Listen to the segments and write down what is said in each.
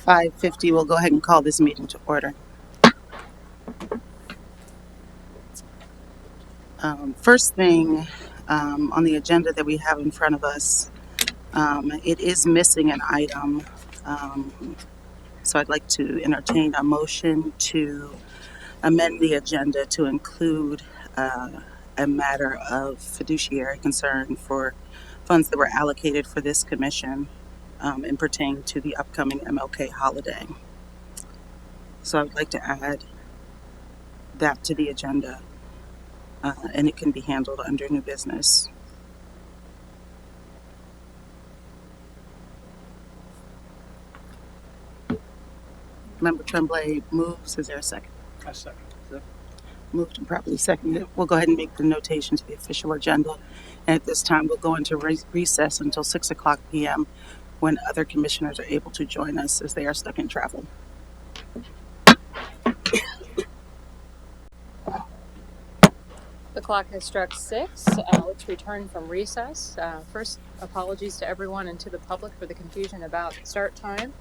5:50, we'll go ahead and call this meeting to order. First thing on the agenda that we have in front of us, it is missing an item. So I'd like to entertain a motion to amend the agenda to include a matter of fiduciary concern for funds that were allocated for this commission and pertain to the upcoming MLK holiday. So I would like to add that to the agenda, and it can be handled under new business. Member Tremblay moves. Is there a second? I second. Moved and properly seconded. We'll go ahead and make the notation to the official agenda. And at this time, we'll go into recess until 6 o'clock p.m. when other commissioners are able to join us as they are stuck in travel. The clock has struck 6. Let's return from recess. First, apologies to everyone and to the public for the confusion about start time.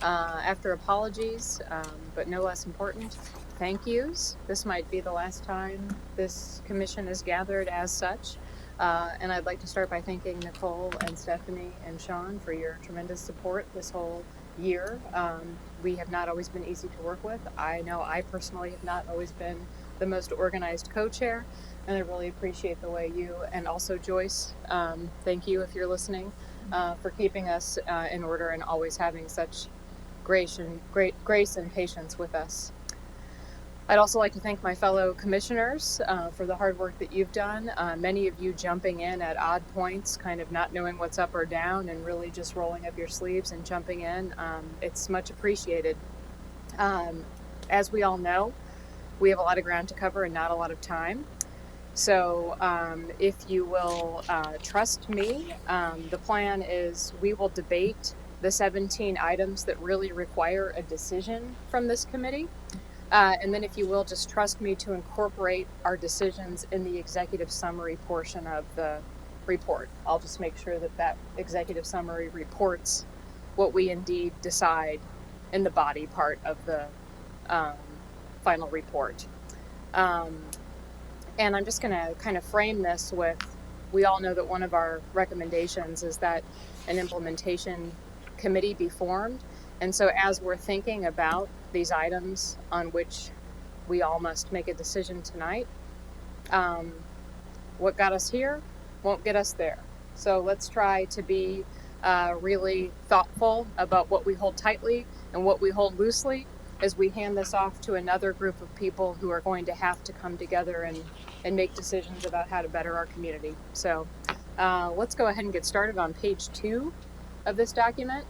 After apologies, but no less important, thank yous. This might be the last time this commission is gathered as such. And I'd like to start by thanking Nicole and Stephanie and Sean for your tremendous support this whole year. We have not always been easy to work with. I know I personally have not always been the most organized co-chair, and I really appreciate the way you, and also Joyce, thank you if you're listening, for keeping us in order and always having such grace and patience with us. I'd also like to thank my fellow commissioners for the hard work that you've done. Many of you jumping in at odd points, kind of not knowing what's up or down, and really just rolling up your sleeves and jumping in. It's much appreciated. As we all know, we have a lot of ground to cover and not a lot of time. So if you will trust me, the plan is we will debate the 17 items that really require a decision from this committee. And then if you will, just trust me to incorporate our decisions in the executive summary portion of the report. I'll just make sure that that executive summary reports what we indeed decide in the body part of the final report. And I'm just going to kind of frame this with, we all know that one of our recommendations is that an implementation committee be formed. And so as we're thinking about these items on which we all must make a decision tonight, what got us here won't get us there. So let's try to be really thoughtful about what we hold tightly and what we hold loosely as we hand this off to another group of people who are going to have to come together and make decisions about how to better our community. So let's go ahead and get started on page 2 of this document.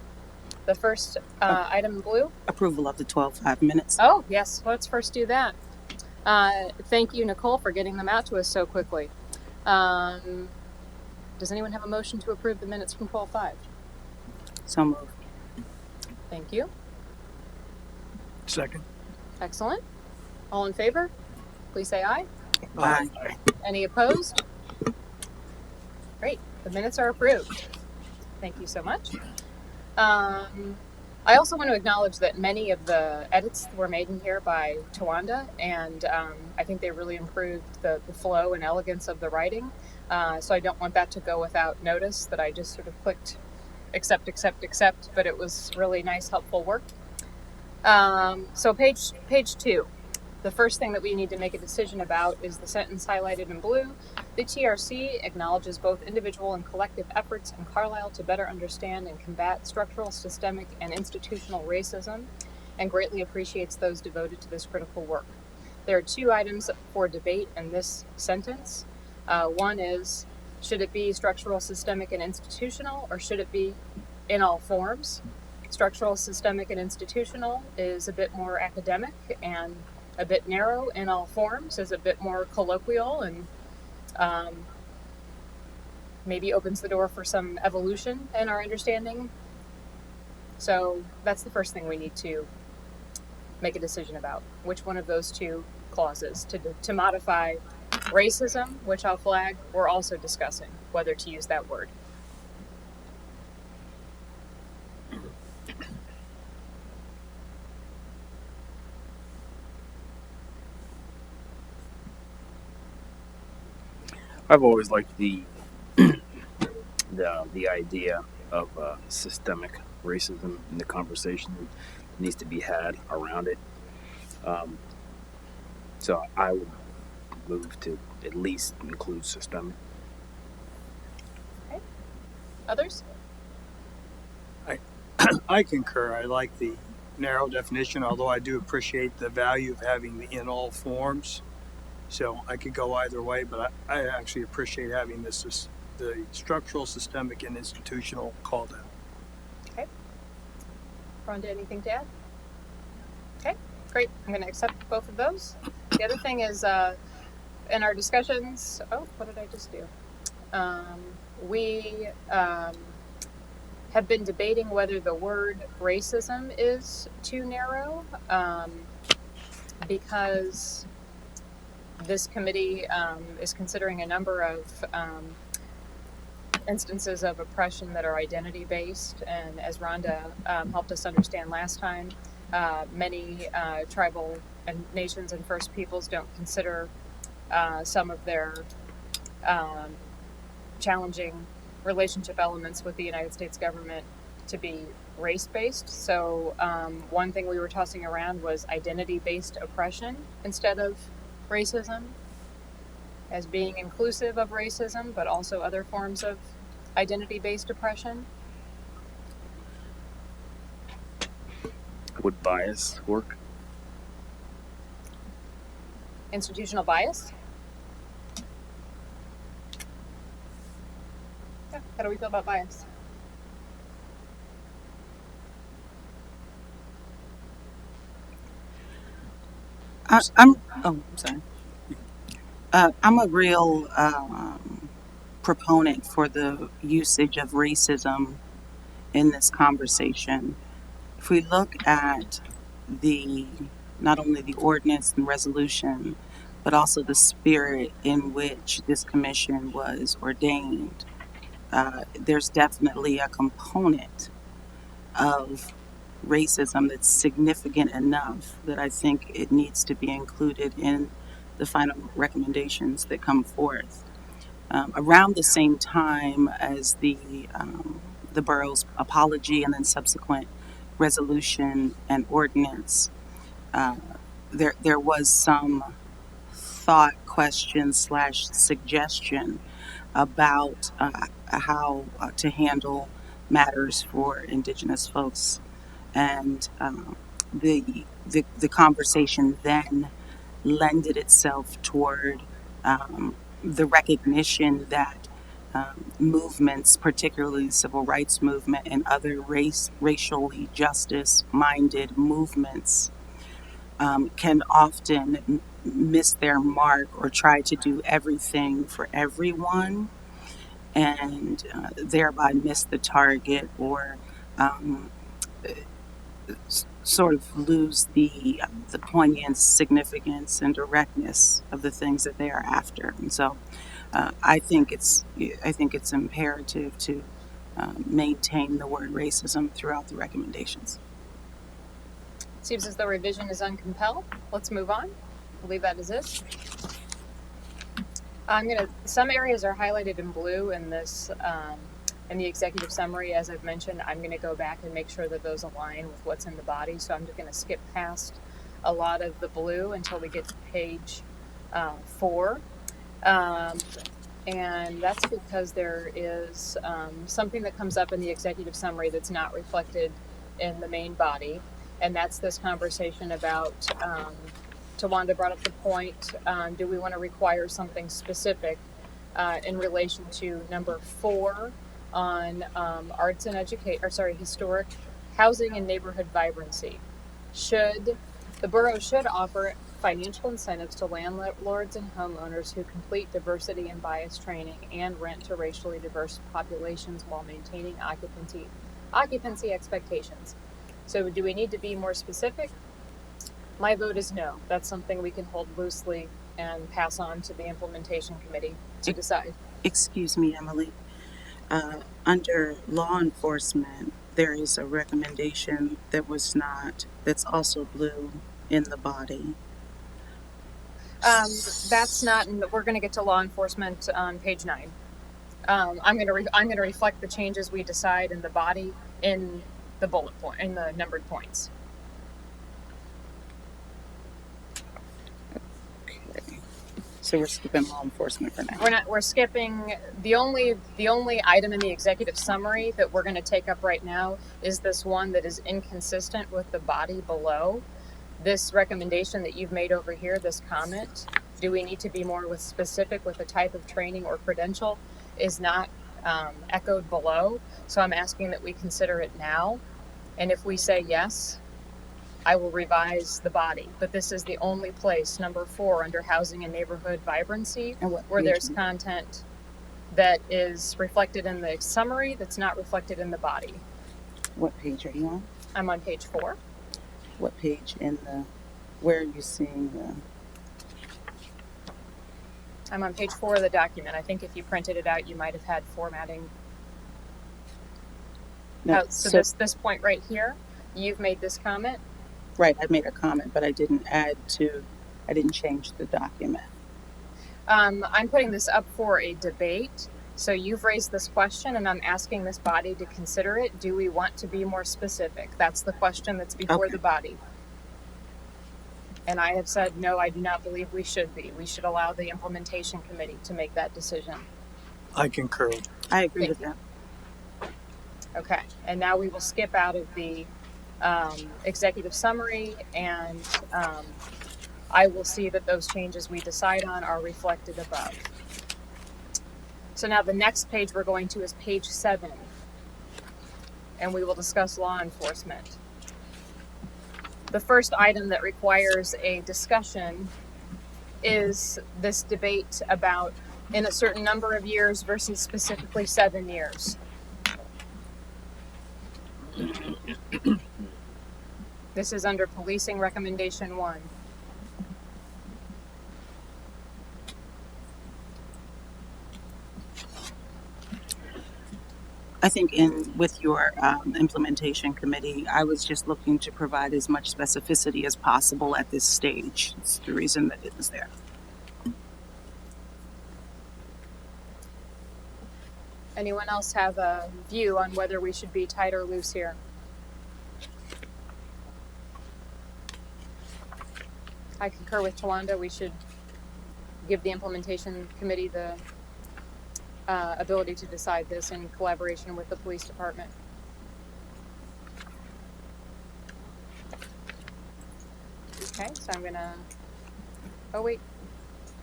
The first item in blue. Approval of the 12 minutes. Oh, yes. Let's first do that. Thank you, Nicole, for getting them out to us so quickly. Does anyone have a motion to approve the minutes from 12:05? So moved. Thank you. Second. Excellent. All in favor? Please say aye. Aye. Any opposed? Great. The minutes are approved. Thank you so much. I also want to acknowledge that many of the edits were made in here by Tawanda, and I think they really improved the flow and elegance of the writing. So I don't want that to go without notice, that I just sort of clicked accept, but it was really nice, helpful work. So page 2. The first thing that we need to make a decision about is the sentence highlighted in blue. The TRC acknowledges both individual and collective efforts in Carlisle to better understand and combat structural, systemic, and institutional racism, and greatly appreciates those devoted to this critical work. There are 2 items for debate in this sentence. One is, should it be structural, systemic, and institutional, or should it be in all forms? Structural, systemic, and institutional is a bit more academic and a bit narrow. In all forms is a bit more colloquial and maybe opens the door for some evolution in our understanding. So that's the first thing we need to make a decision about. Which one of those 2 clauses to modify racism, which I'll flag, we're also discussing whether to use that word. I've always liked the idea of systemic racism and the conversation that needs to be had around it. Um, so I would move to at least include systemic. Okay. Others? I concur. I like the narrow definition, although I do appreciate the value of having the in all forms. So I could go either way, but I actually appreciate having the structural, systemic, and institutional called out. Okay. Rhonda, anything to add? Okay, great. I'm going to accept both of those. The other thing is in our discussions, what did I just do? We have been debating whether the word racism is too narrow because this committee is considering a number of instances of oppression that are identity based, and as Rhonda helped us understand last time, many tribal and nations and First Peoples don't consider some of their challenging relationship elements with the United States government to be race-based. So one thing we were tossing around was identity-based oppression instead of racism, as being inclusive of racism, but also other forms of identity-based oppression. Would bias work? Institutional bias. Yeah. How do we feel about bias? I'm sorry. I'm a real proponent for the usage of racism in this conversation. If we look at the not only the ordinance and resolution, but also the spirit in which this commission was ordained, there's definitely a component of racism that's significant enough that I think it needs to be included in the final recommendations that come forth. Around the same time as the borough's apology and then subsequent resolution and ordinance, uh, there was some thought, question slash suggestion about how to handle matters for Indigenous folks, and the conversation then lended itself toward the recognition that movements, particularly the civil rights movement and other racially justice minded movements, can often miss their mark or try to do everything for everyone, and thereby miss the target, or um, sort of lose the poignant significance and directness of the things that they are after. And so I think it's imperative to maintain the word racism throughout the recommendations. Seems as though revision is uncompelled. Let's move on. We'll leave that as is. Some areas are highlighted in blue in this, in the executive summary. As I've mentioned, I'm going to go back and make sure that those align with what's in the body. So I'm just going to skip past a lot of the blue until we get to page 4. And that's because there is something that comes up in the executive summary that's not reflected in the main body. And that's this conversation about, Tawanda brought up the point, do we want to require something specific in relation to number 4 on arts and historic housing and neighborhood vibrancy. The borough should offer financial incentives to landlords and homeowners who complete diversity and bias training and rent to racially diverse populations while maintaining occupancy expectations. So do we need to be more specific? My vote is no. That's something we can hold loosely and pass on to the implementation committee to decide. Excuse me, Emily. Under law enforcement, there is a recommendation that's also blue in the body. That's not, we're going to get to law enforcement on page 9. I'm going to reflect the changes we decide in the body in the bullet point, in the numbered points. Okay. So we're skipping law enforcement for now. We're skipping the only item in the executive summary that we're going to take up right now is this one that is inconsistent with the body below. This recommendation that you've made over here, this comment, do we need to be more specific with the type of training or credential, is not echoed below. So I'm asking that we consider it now. And if we say yes, I will revise the body. But this is the only place, number 4, under housing and neighborhood vibrancy, where there's content that is reflected in the summary that's not reflected in the body. What page are you on? I'm on page 4. What page where are you seeing the? I'm on page 4 of the document. I think if you printed it out, you might have had formatting. No, So this point right here, you've made this comment. Right, I made a comment, but I didn't change the document. I'm putting this up for a debate. So you've raised this question and I'm asking this body to consider it. Do we want to be more specific? That's the question that's before the body. And I have said, no, I do not believe we should be. We should allow the implementation committee to make that decision. I concur. I agree with that. Okay, and now we will skip out of the executive summary, and I will see that those changes we decide on are reflected above. So now the next page we're going to is page 7, and we will discuss law enforcement. The first item that requires a discussion is this debate about in a certain number of years versus specifically 7 years. This is under policing recommendation 1. I think with your implementation committee, I was just looking to provide as much specificity as possible at this stage. It's the reason that it was there. Anyone else have a view on whether we should be tight or loose here? I concur with Tawanda. We should give the implementation committee the ability to decide this in collaboration with the police department. Okay, so I'm gonna, oh wait,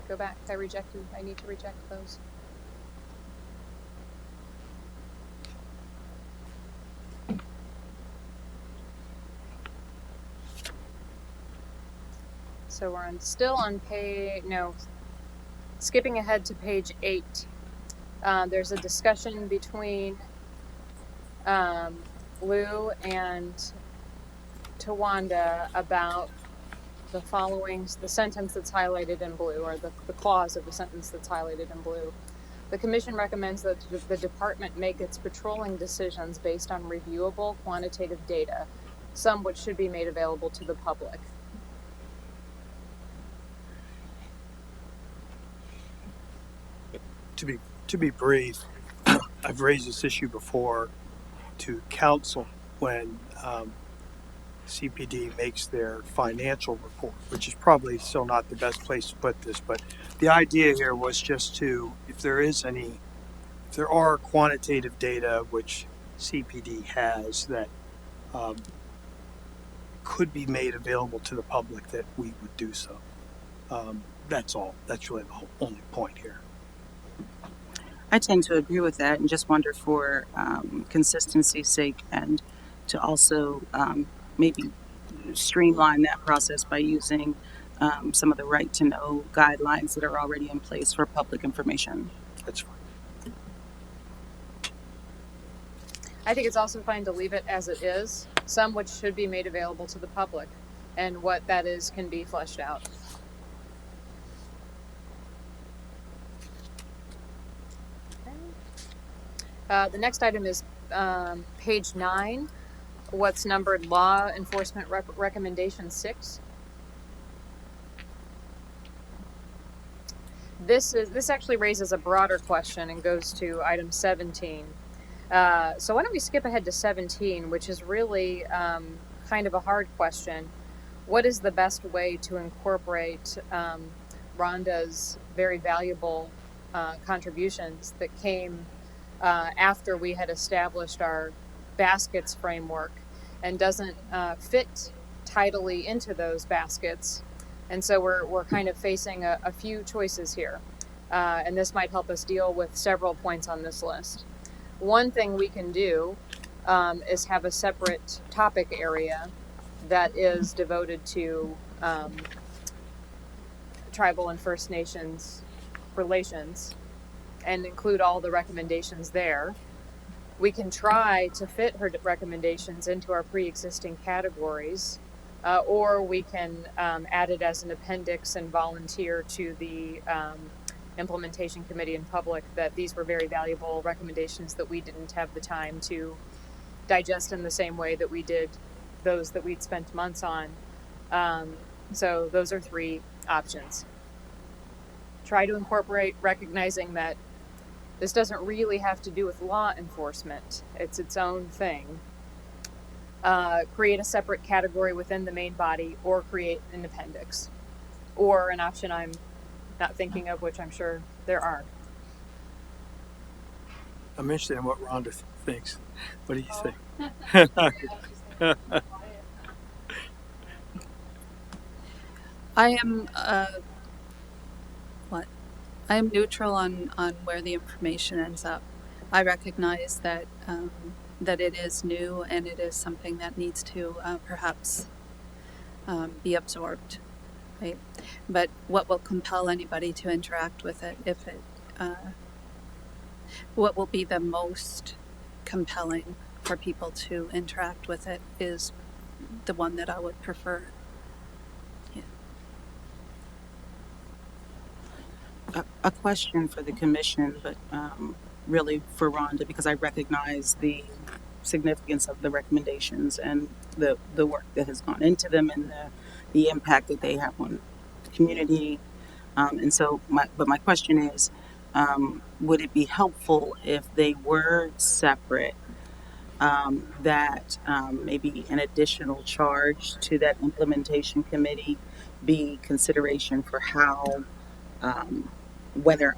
go back. I need to reject those. So we're still on skipping ahead to page 8. There's a discussion between Lou and Tawanda about the sentence that's highlighted in blue, or the clause of the sentence that's highlighted in blue. The commission recommends that the department make its patrolling decisions based on reviewable quantitative data, some which should be made available to the public. To be brief, I've raised this issue before to council when CPD makes their financial report, which is probably still not the best place to put this, but the idea here was just to, if there are quantitative data which CPD has that could be made available to the public, that we would do so. That's all. That's really the only point here. I tend to agree with that and just wonder for consistency's sake and to also maybe streamline that process by using some of the right to know guidelines that are already in place for public information. That's fine. I think it's also fine to leave it as it is, some which should be made available to the public, and what that is can be fleshed out. The next item is page 9, what's numbered Law Enforcement Recommendation 6. this actually raises a broader question and goes to item 17. So why don't we skip ahead to 17, which is really kind of a hard question. What is the best way to incorporate Rhonda's very valuable contributions that came after we had established our baskets framework and doesn't fit tidily into those baskets? And so we're kind of facing a few choices here. And this might help us deal with several points on this list. One thing we can do is have a separate topic area that is devoted to tribal and First Nations relations and include all the recommendations there. We can try to fit her recommendations into our pre-existing categories, or we can add it as an appendix and volunteer to the implementation committee in public that these were very valuable recommendations that we didn't have the time to digest in the same way that we did those that we'd spent months on. So those are three options. Try to incorporate recognizing that this doesn't really have to do with law enforcement. It's its own thing. Create a separate category within the main body or create an appendix. Or an option I'm not thinking of, which I'm sure there are. I'm interested in what Rhonda thinks. What do you think? I am I am neutral on where the information ends up. I recognize that that it is new and it is something that needs to perhaps be absorbed, right? But what will compel anybody to interact with it? If it, what will be the most compelling for people to interact with it is the one that I would prefer. A question for the commission, but really for Rhonda, because I recognize the significance of the recommendations and the work that has gone into them and the impact that they have on the community. And so, my question is, would it be helpful if they were separate? That maybe an additional charge to that implementation committee be consideration for how whether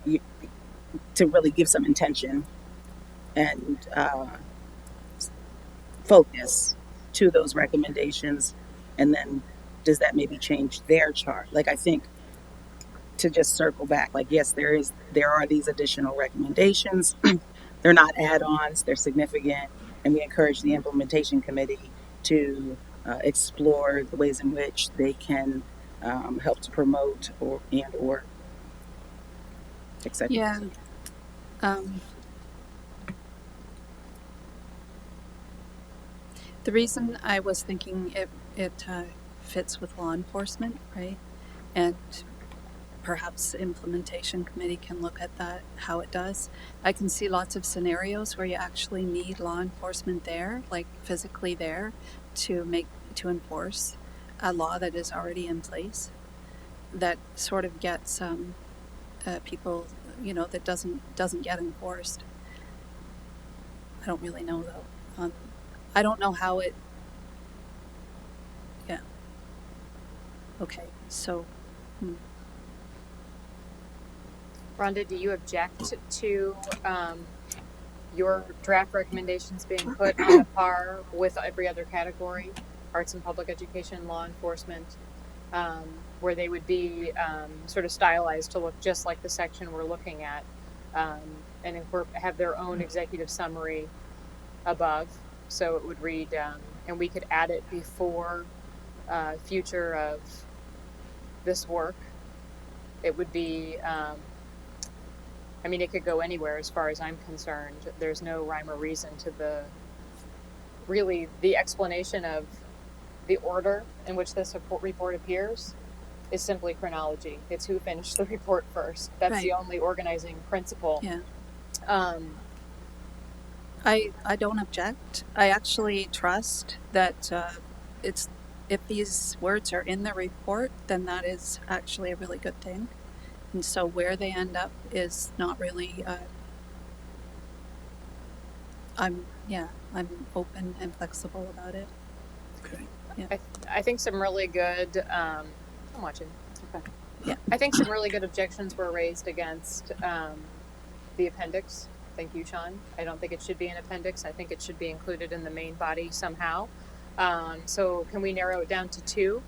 you, to really give some intention and focus to those recommendations, and then does that maybe change their chart? Like, I think, to just circle back, like, yes, there are these additional recommendations. They're not add-ons, they're significant, and we encourage the implementation committee to explore the ways in which they can help to promote or etc. Yeah. The reason I was thinking it fits with law enforcement, right? And perhaps the implementation committee can look at that, how it does. I can see lots of scenarios where you actually need law enforcement there, like physically there, to enforce a law that is already in place. That sort of gets people, that doesn't get enforced. I don't really know though. I don't know how it. Yeah. Okay. So. Rhonda, do you object to your draft recommendations being put on a par with every other category, arts and public education, law enforcement, where they would be sort of stylized to look just like the section we're looking at, and have their own executive summary above? So it would read, and we could add it before future of this work. It would be, it could go anywhere as far as I'm concerned. There's no rhyme or reason to the explanation of the order in which this report appears is simply chronology. It's who finished the report first. That's right. The only organizing principle. Yeah. I don't object. I actually trust that if these words are in the report, then that is actually a really good thing. And so where they end up is not really, I'm open and flexible about it. Okay. I think some really good, I'm watching. Okay. Yeah. I think some really good objections were raised against the appendix. Thank you, Sean. I don't think it should be an appendix. I think it should be included in the main body somehow. So can we narrow it down to 2?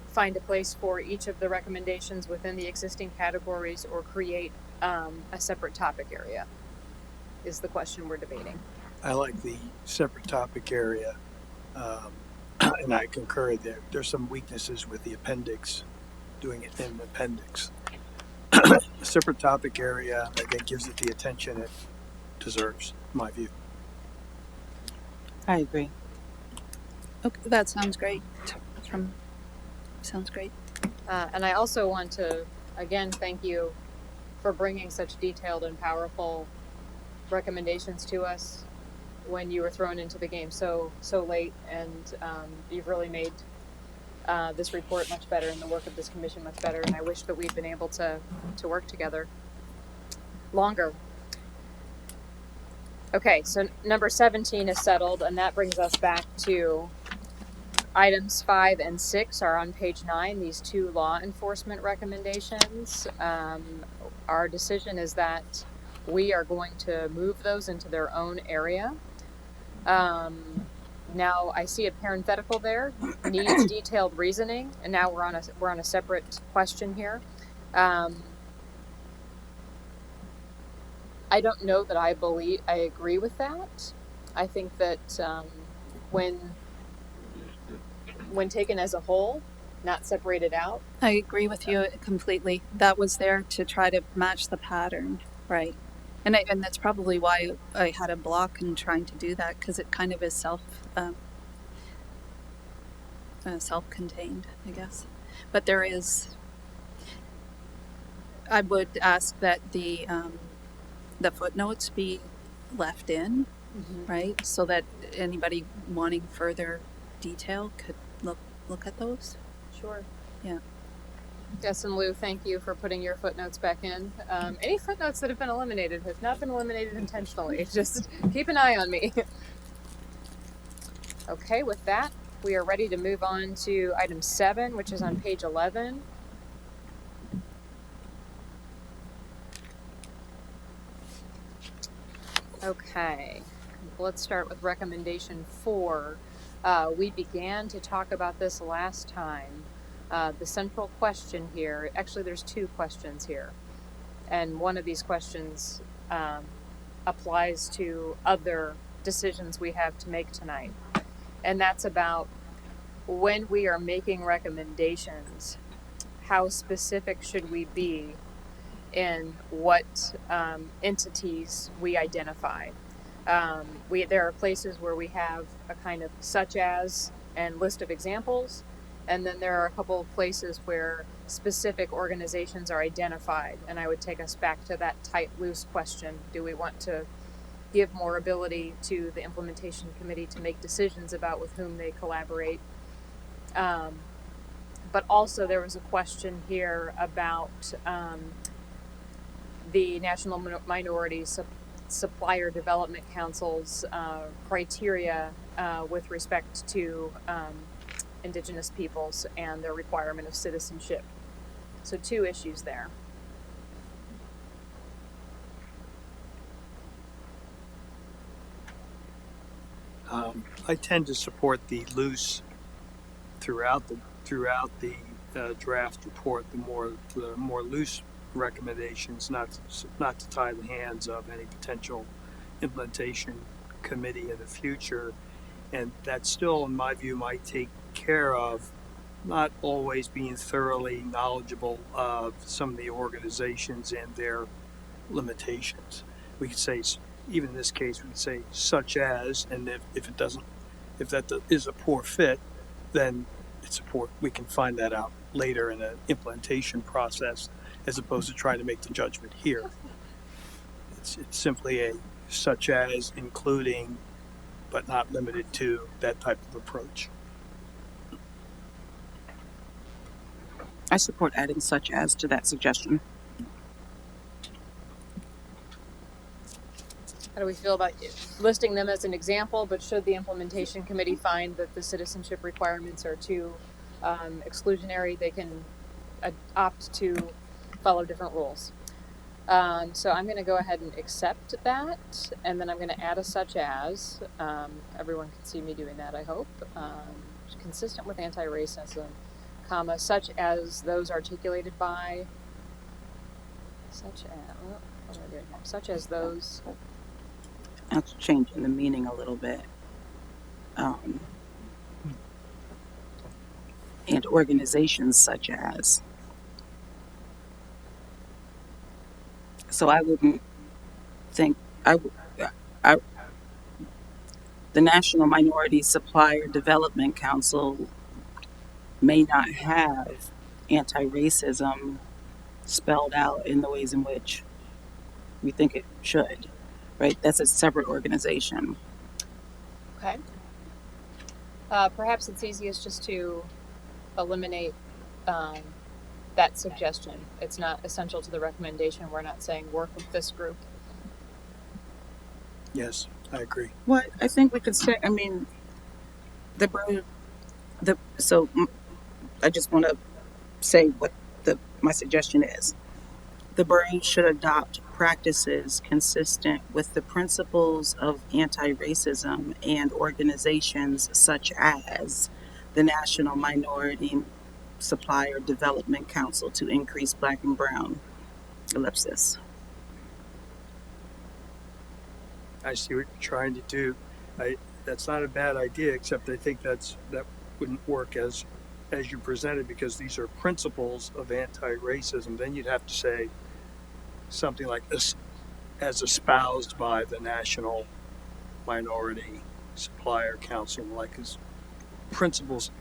Find a place for each of the recommendations within the existing categories, or create a separate topic area, is the question we're debating. I like the separate topic area, and I concur that there's some weaknesses with the appendix, doing it in an appendix. A separate topic area, I think, gives it the attention it deserves, in my view. I agree. Okay, that sounds great. Sounds great. And I also want to, again, thank you for bringing such detailed and powerful recommendations to us when you were thrown into the game so late, and you've really made this report much better and the work of this commission much better, and I wish that we'd been able to work together longer. Okay, so number 17 is settled, and that brings us back to items 5 and 6 are on page 9, these 2 law enforcement recommendations. Our decision is that we are going to move those into their own area. Now I see a parenthetical there, needs detailed reasoning, and now we're on a separate question here. I don't know that I agree with that. I think that when taken as a whole, not separated out. I agree with you completely. That was there to try to match the pattern, right? And that's probably why I had a block in trying to do that, because it kind of is self-contained, I guess. But there is. I would ask that the footnotes be left in, right, so that anybody wanting further detail could look at those. Sure. Yeah. Yes, and Lou, thank you for putting your footnotes back in. Any footnotes that have been eliminated have not been eliminated intentionally. Just keep an eye on me. Okay, with that, we are ready to move on to item 7, which is on page 11. Okay, let's start with recommendation 4. We began to talk about this last time. The central question here, actually there's 2 questions here, and one of these questions applies to other decisions we have to make tonight, and that's about when we are making recommendations, how specific should we be in what entities we identify. There are places where we have a kind of such as and list of examples, and then there are a couple of places where specific organizations are identified, and I would take us back to that tight, loose question. Do we want to give more ability to the implementation committee to make decisions about with whom they collaborate? But also there was a question here about the National Minority Supplier Development Council's criteria with respect to Indigenous peoples and their requirement of citizenship. So 2 issues there. I tend to support the loose throughout the draft report. The more loose recommendations, not to tie the hands of any potential implementation committee in the future, and that still, in my view, might take care of not always being thoroughly knowledgeable of some of the organizations and their limitations. We could say, even in this case, we could say such as, and if that is a poor fit, then it's a poor. We can find that out later in an implementation process, as opposed to trying to make the judgment here. It's simply a such as, including, but not limited to, that type of approach. I support adding such as to that suggestion. How do we feel about listing them as an example, but should the implementation committee find that the citizenship requirements are too exclusionary, they can opt to follow different rules. So I'm going to go ahead and accept that, and then I'm going to add a such as. Everyone can see me doing that, I hope. Consistent with anti-racism, comma, such as those articulated by, such as, what am I doing here? Such as those. That's changing the meaning a little bit. And organizations such as. So I wouldn't think I the National Minority Supplier Development Council may not have anti-racism spelled out in the ways in which we think it should, right? That's a separate organization. Okay. Perhaps it's easiest just to eliminate that suggestion. It's not essential to the recommendation. We're not saying work with this group. Yes, I agree. What I think we could say, I mean, so I just want to say what my suggestion is. The borough should adopt practices consistent with the principles of anti-racism and organizations such as the National Minority Supplier Development Council to increase Black and Brown ellipsis. I see what you're trying to do. That's not a bad idea, except I think that wouldn't work as you presented, because these are principles of anti-racism. Then you'd have to say something like this, as espoused by the National Minority Supplier Council, like as principles.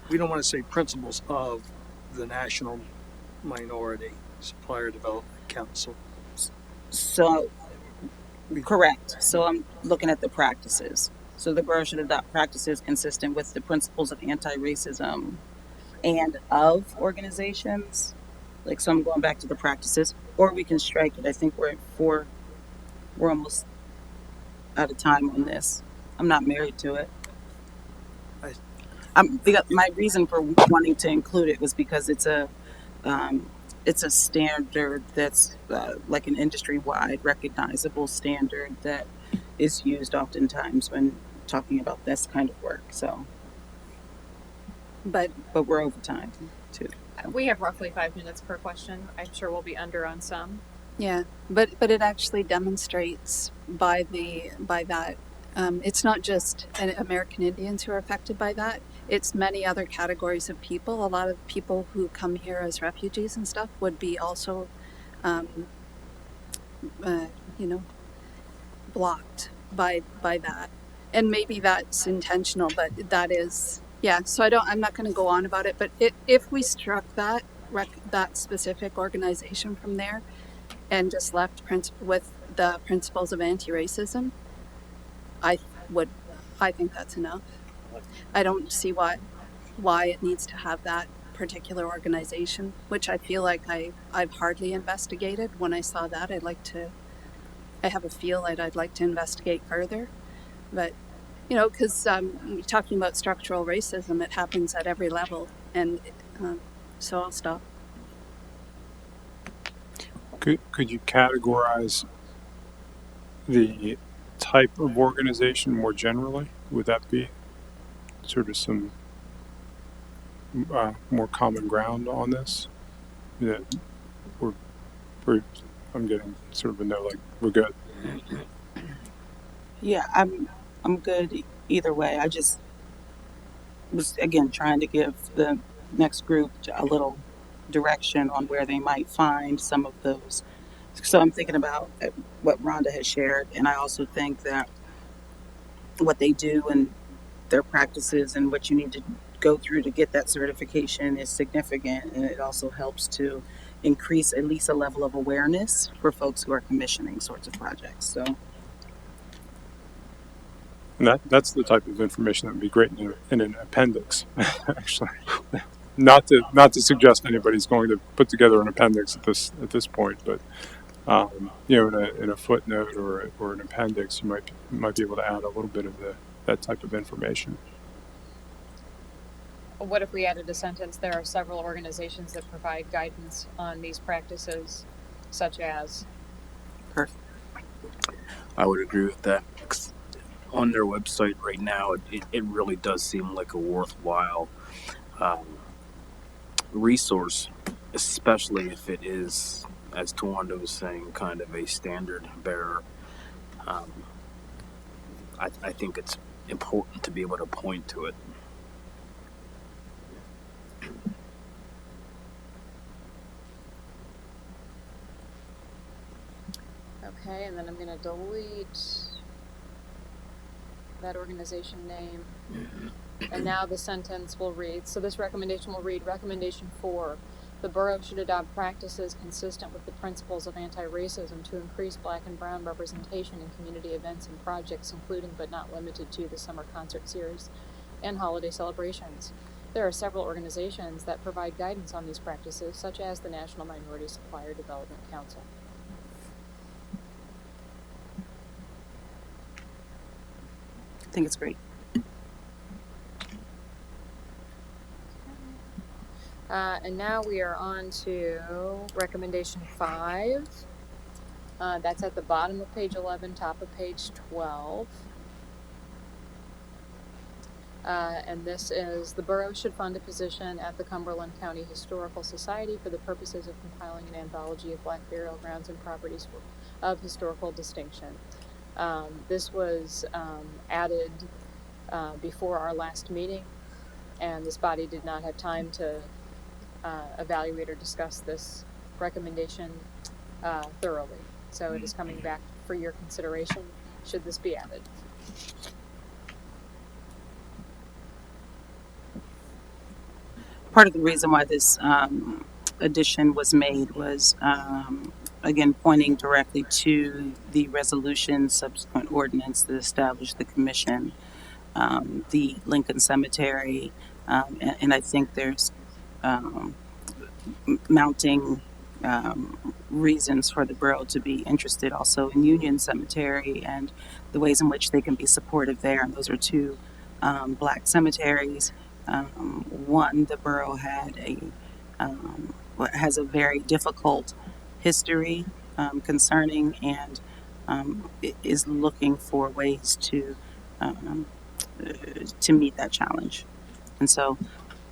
We don't want to say principles of the National Minority Supplier Development Council. So, correct. So I'm looking at the practices. So the borough should adopt practices consistent with the principles of anti-racism and of organizations. Like, so I'm going back to the practices, or we can strike it. I think we're at 4. We're almost out of time on this. I'm not married to it. My reason for wanting to include it was because it's a standard that's like an industry-wide recognizable standard that is used oftentimes when talking about this kind of work. So, but we're over time too. We have roughly 5 minutes per question. I'm sure we'll be under on some. Yeah, but it actually demonstrates by that. It's not just American Indians who are affected by that. It's many other categories of people. A lot of people who come here as refugees and stuff would be also, blocked by that. And maybe that's intentional, but that is, yeah. So I'm not going to go on about it. But if we struck that specific organization from there, and just left with the principles of anti-racism, I think that's enough. I don't see why it needs to have that particular organization, which I feel like I've hardly investigated. When I saw that, I have a feel that I'd like to investigate further. But, because talking about structural racism, it happens at every level. And so I'll stop. Could you categorize the type of organization more generally? Would that be sort of some more common ground on this? Yeah, I'm getting sort of a no, like we're good. Yeah, I'm good either way. I just was again trying to give the next group a little direction on where they might find some of those. So I'm thinking about what Rhonda has shared, and I also think that what they do and their practices and what you need to go through to get that certification is significant, and it also helps to increase at least a level of awareness for folks who are commissioning sorts of projects. So, And that's the type of information that would be great in an appendix, actually. not to suggest anybody's going to put together an appendix at this point, but in a footnote or an appendix, you might be able to add a little bit of that type of information. What if we added a sentence? There are several organizations that provide guidance on these practices, such as. Perfect. I would agree with that. On their website right now, it really does seem like a worthwhile resource, especially if it is, as Tawanda was saying, kind of a standard bearer. I think it's important to be able to point to it. Okay, and then I'm going to delete that organization name. And now the sentence will read, so this recommendation will read, Recommendation 4, the borough should adopt practices consistent with the principles of anti-racism to increase Black and brown representation in community events and projects, including but not limited to the summer concert series and holiday celebrations. There are several organizations that provide guidance on these practices, such as the National Minority Supplier Development Council. I think it's great. And now we are on to recommendation 5. That's at the bottom of page 11, top of page 12. And this is, the borough should fund a position at the Cumberland County Historical Society for the purposes of compiling an anthology of Black burial grounds and properties of historical distinction. This was added before our last meeting, and this body did not have time to evaluate or discuss this recommendation thoroughly. So it is coming back for your consideration, should this be added. Part of the reason why this addition was made was, again, pointing directly to the resolution subsequent ordinance that established the commission, the Lincoln Cemetery, and I think there's mounting reasons for the borough to be interested also in Union Cemetery and the ways in which they can be supportive there. And those are two Black cemeteries. One, the borough has a very difficult history concerning, and is looking for ways to meet that challenge. And so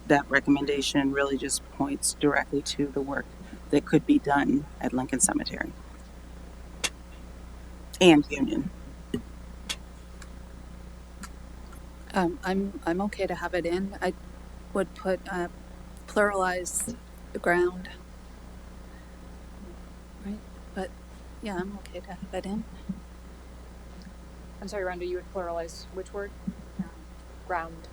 that recommendation really just points directly to the work that could be done at Lincoln Cemetery and Union. I'm okay to have it in. I would put pluralize the ground, right? But yeah, I'm okay to have it in. I'm sorry, Rhonda, you would pluralize which word? Ground.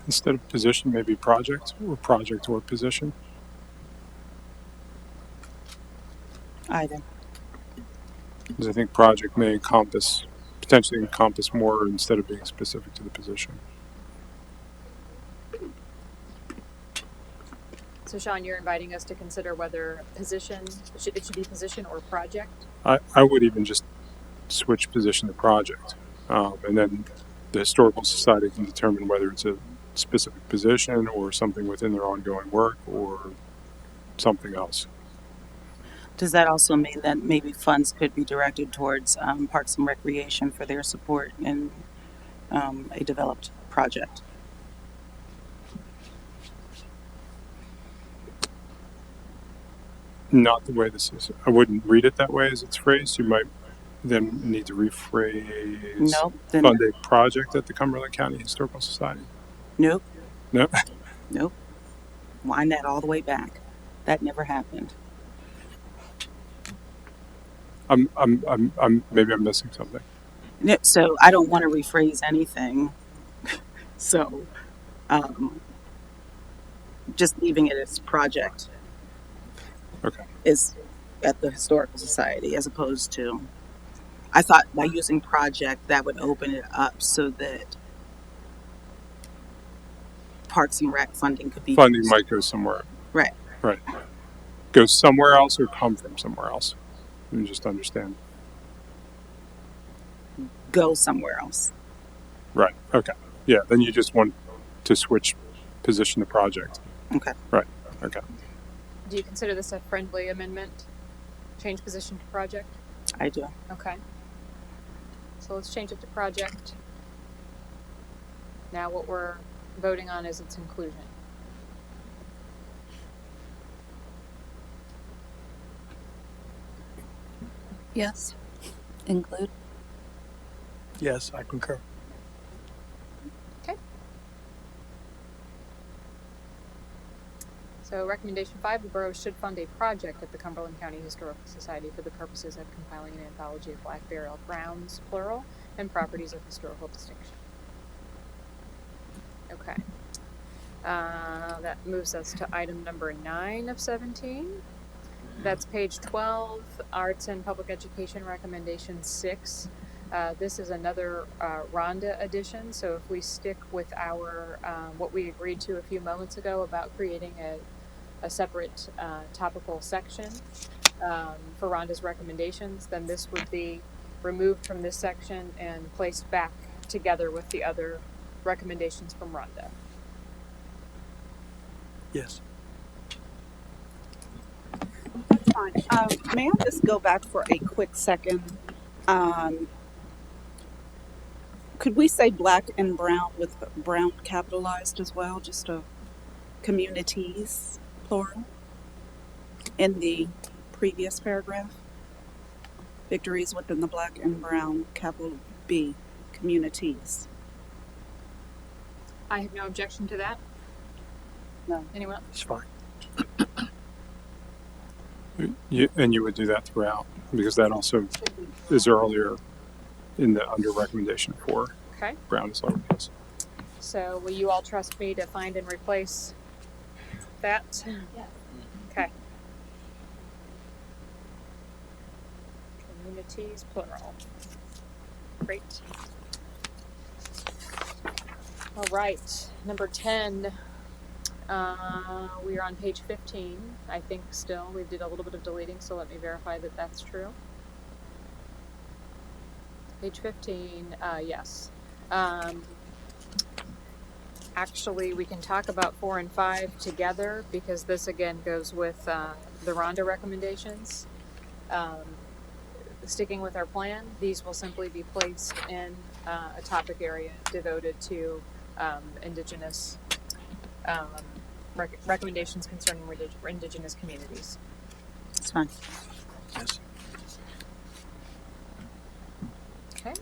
Instead of position, maybe project or position. Either. Because I think project may potentially encompass more instead of being specific to the position. So Sean, you're inviting us to consider whether position, it should be position or project? I would even just switch position to project. And then the Historical Society can determine whether it's a specific position or something within their ongoing work or something else. Does that also mean that maybe funds could be directed towards Parks and Recreation for their support in a developed project? Not the way this is. I wouldn't read it that way as it's phrased. You might then need to rephrase Nope. fund a project at the Cumberland County Historical Society. Nope. No. Nope. Wind that all the way back. That never happened. Maybe I'm missing something. No, so I don't want to rephrase anything. So just leaving it as project. Okay. Is at the Historical Society, as opposed to, I thought by using project that would open it up so that Parks and Rec funding could be Funding used. might go somewhere. Right. Right. Go somewhere else or come from somewhere else. You just understand. Go somewhere else. Right. Okay. Yeah. Then you just want to switch position the project. Okay. Right. Okay. Do you consider this a friendly amendment? Change position to project? I do. Okay. So let's change it to project. Now what we're voting on is its inclusion. Yes. Include. Yes, I concur. Okay. So recommendation 5, the borough should fund a project at the Cumberland County Historical Society for the purposes of compiling an anthology of black burial grounds, plural, and properties of historical distinction. Okay. That moves us to item number 9 of 17. That's page 12, Arts and Public Education Recommendation 6. This is another Rhonda edition, so if we stick with our what we agreed to a few moments ago about creating a separate topical section for Rhonda's recommendations, then this would be removed from this section and placed back together with the other recommendations from Rhonda. Yes. That's fine. May I just go back for a quick second? Could we say black and brown with brown capitalized as well, just a communities, plural, in the previous paragraph? Victories within the black and brown, capital B, communities. I have no objection to that. No. Anyone else? It's fine. And you would do that throughout because that also is earlier in the under recommendation 4. Okay. Brown is lowercase. So will you all trust me to find and replace that? Yes. Okay. Communities, plural. Great. All right, number 10. We are on page 15, I think still. We did a little bit of deleting, so let me verify that that's true. Page 15, yes. Actually, we can talk about 4 and 5 together because this again goes with the Rhonda recommendations. Sticking with our plan, these will simply be placed in a topic area devoted to Indigenous recommendations concerning Indigenous communities. It's fine. Yes. Okay.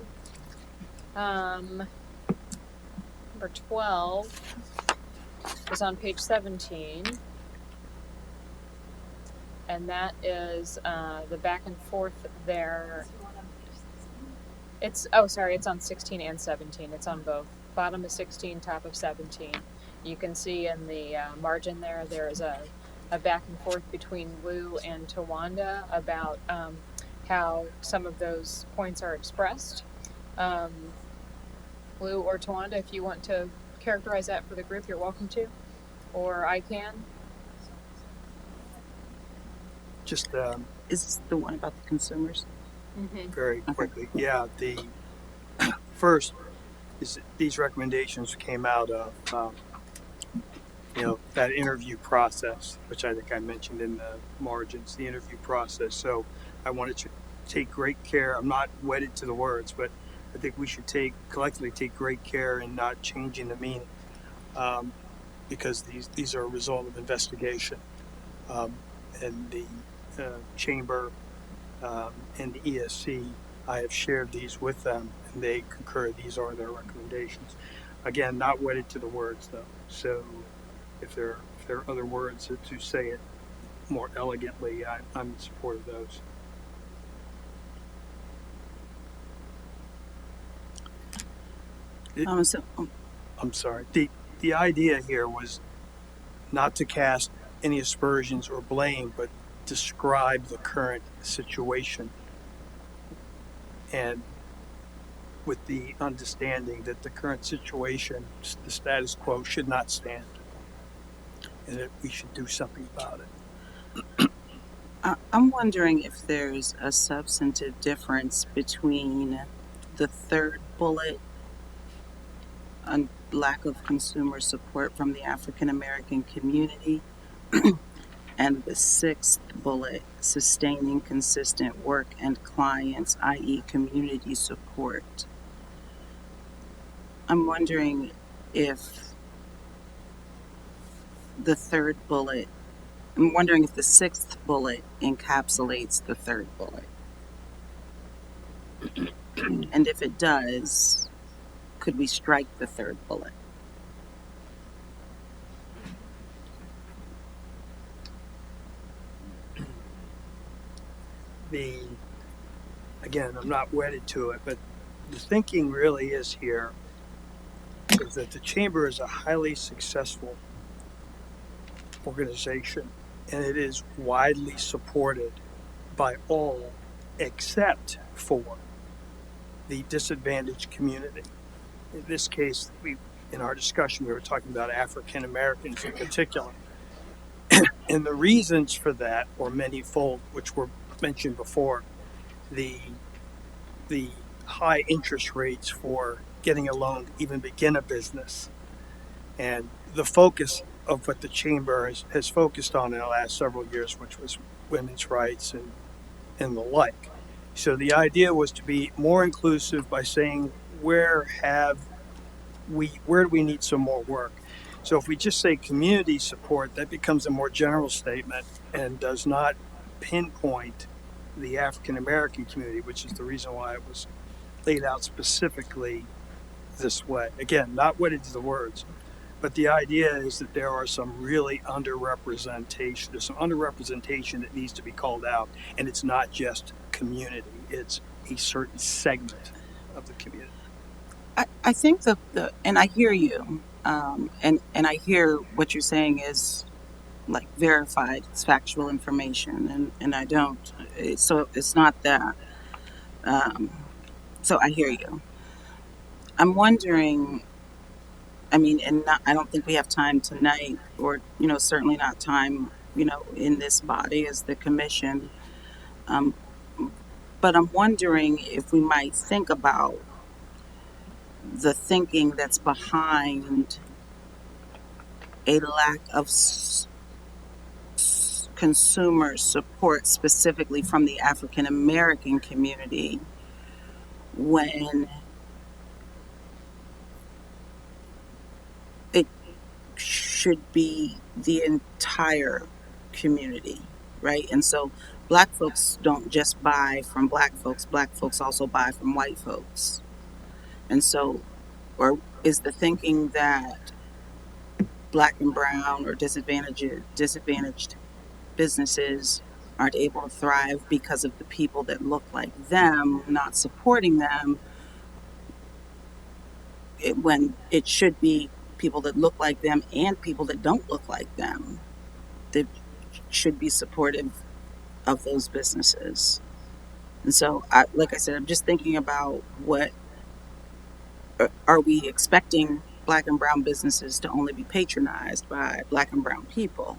Number 12 is on page 17. And that is the back and forth there. It's on 16 and 17. It's on both. Bottom of 16, top of 17. You can see in the margin there is a back and forth between Lou and Tawanda about how some of those points are expressed. Lou or Tawanda, if you want to characterize that for the group, you're welcome to. Or I can. Just Is this the one about the consumers? Mm-hmm. very quickly. Yeah, the first is these recommendations came out of that interview process, which I think I mentioned in the margins, the interview process. So I wanted to take great care. I'm not wedded to the words, but I think we should collectively take great care in not changing the meaning, because these are a result of investigation, and the chamber and the ESC. I have shared these with them, and they concur. These are their recommendations. Again, not wedded to the words, though. So if there are other words to say it more elegantly, I'm in support of those. I'm sorry. The idea here was not to cast any aspersions or blame, but describe the current situation and with the understanding that the current situation, the status quo, should not stand, and that we should do something about it. I'm wondering if there's a substantive difference between the third bullet on lack of consumer support from the African American community and the sixth bullet, sustaining consistent work and clients, i.e., community support. I'm wondering if the third bullet, I'm wondering if the sixth bullet encapsulates the third bullet. And if it does, could we strike the third bullet? Again, I'm not wedded to it, but the thinking really is here is that the chamber is a highly successful organization, and it is widely supported by all except for the disadvantaged community. In this case, in our discussion, we were talking about African Americans in particular. And the reasons for that are manyfold, which were mentioned before. The high interest rates for getting a loan to even begin a business, and the focus of what the chamber has focused on in the last several years, which was women's rights and the like. So the idea was to be more inclusive by saying where do we need some more work. So if we just say community support, that becomes a more general statement and does not pinpoint the African American community, which is the reason why it was laid out specifically this way. Again, not wedded to the words, but the idea is that there are some really underrepresentation. There's some underrepresentation that needs to be called out, and it's not just community; it's a certain segment of the community. I think and I hear you, and I hear what you're saying is like verified, it's factual information, and I don't, so it's not that. So I hear you. I'm wondering, I mean, I don't think we have time tonight, or certainly not time, in this body as the commission. Um, but I'm wondering if we might think about the thinking that's behind a lack of consumer support specifically from the African American community when it should be the entire community, right? And so black folks don't just buy from black folks also buy from white folks. And so, or is the thinking that black and brown or disadvantaged businesses aren't able to thrive because of the people that look like them not supporting them, when it should be people that look like them and people that don't look like them that should be supportive of those businesses. And so, like I said, I'm just thinking about what are we expecting black and brown businesses to only be patronized by black and brown people,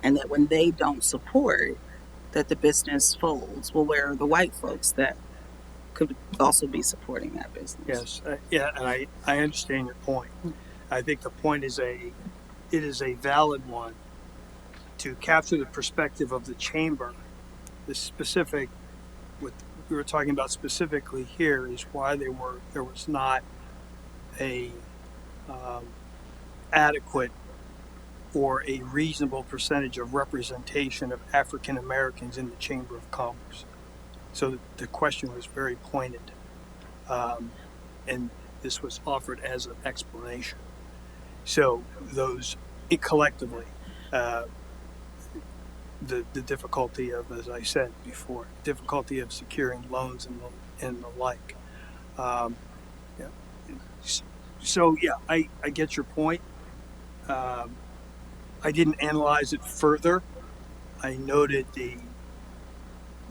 and that when they don't support, that the business folds. Well, where are the white folks that could also be supporting that business? Yes, and I understand your point. I think the point is it is a valid one to capture the perspective of the chamber. The specific, what we were talking about specifically here, is why there was not a adequate or a reasonable percentage of representation of African Americans in the Chamber of Commerce. So the question was very pointed, and this was offered as an explanation. So those collectively, the difficulty of, as I said before, difficulty of securing loans and the like. Yeah. So yeah, I get your point. I didn't analyze it further. I noted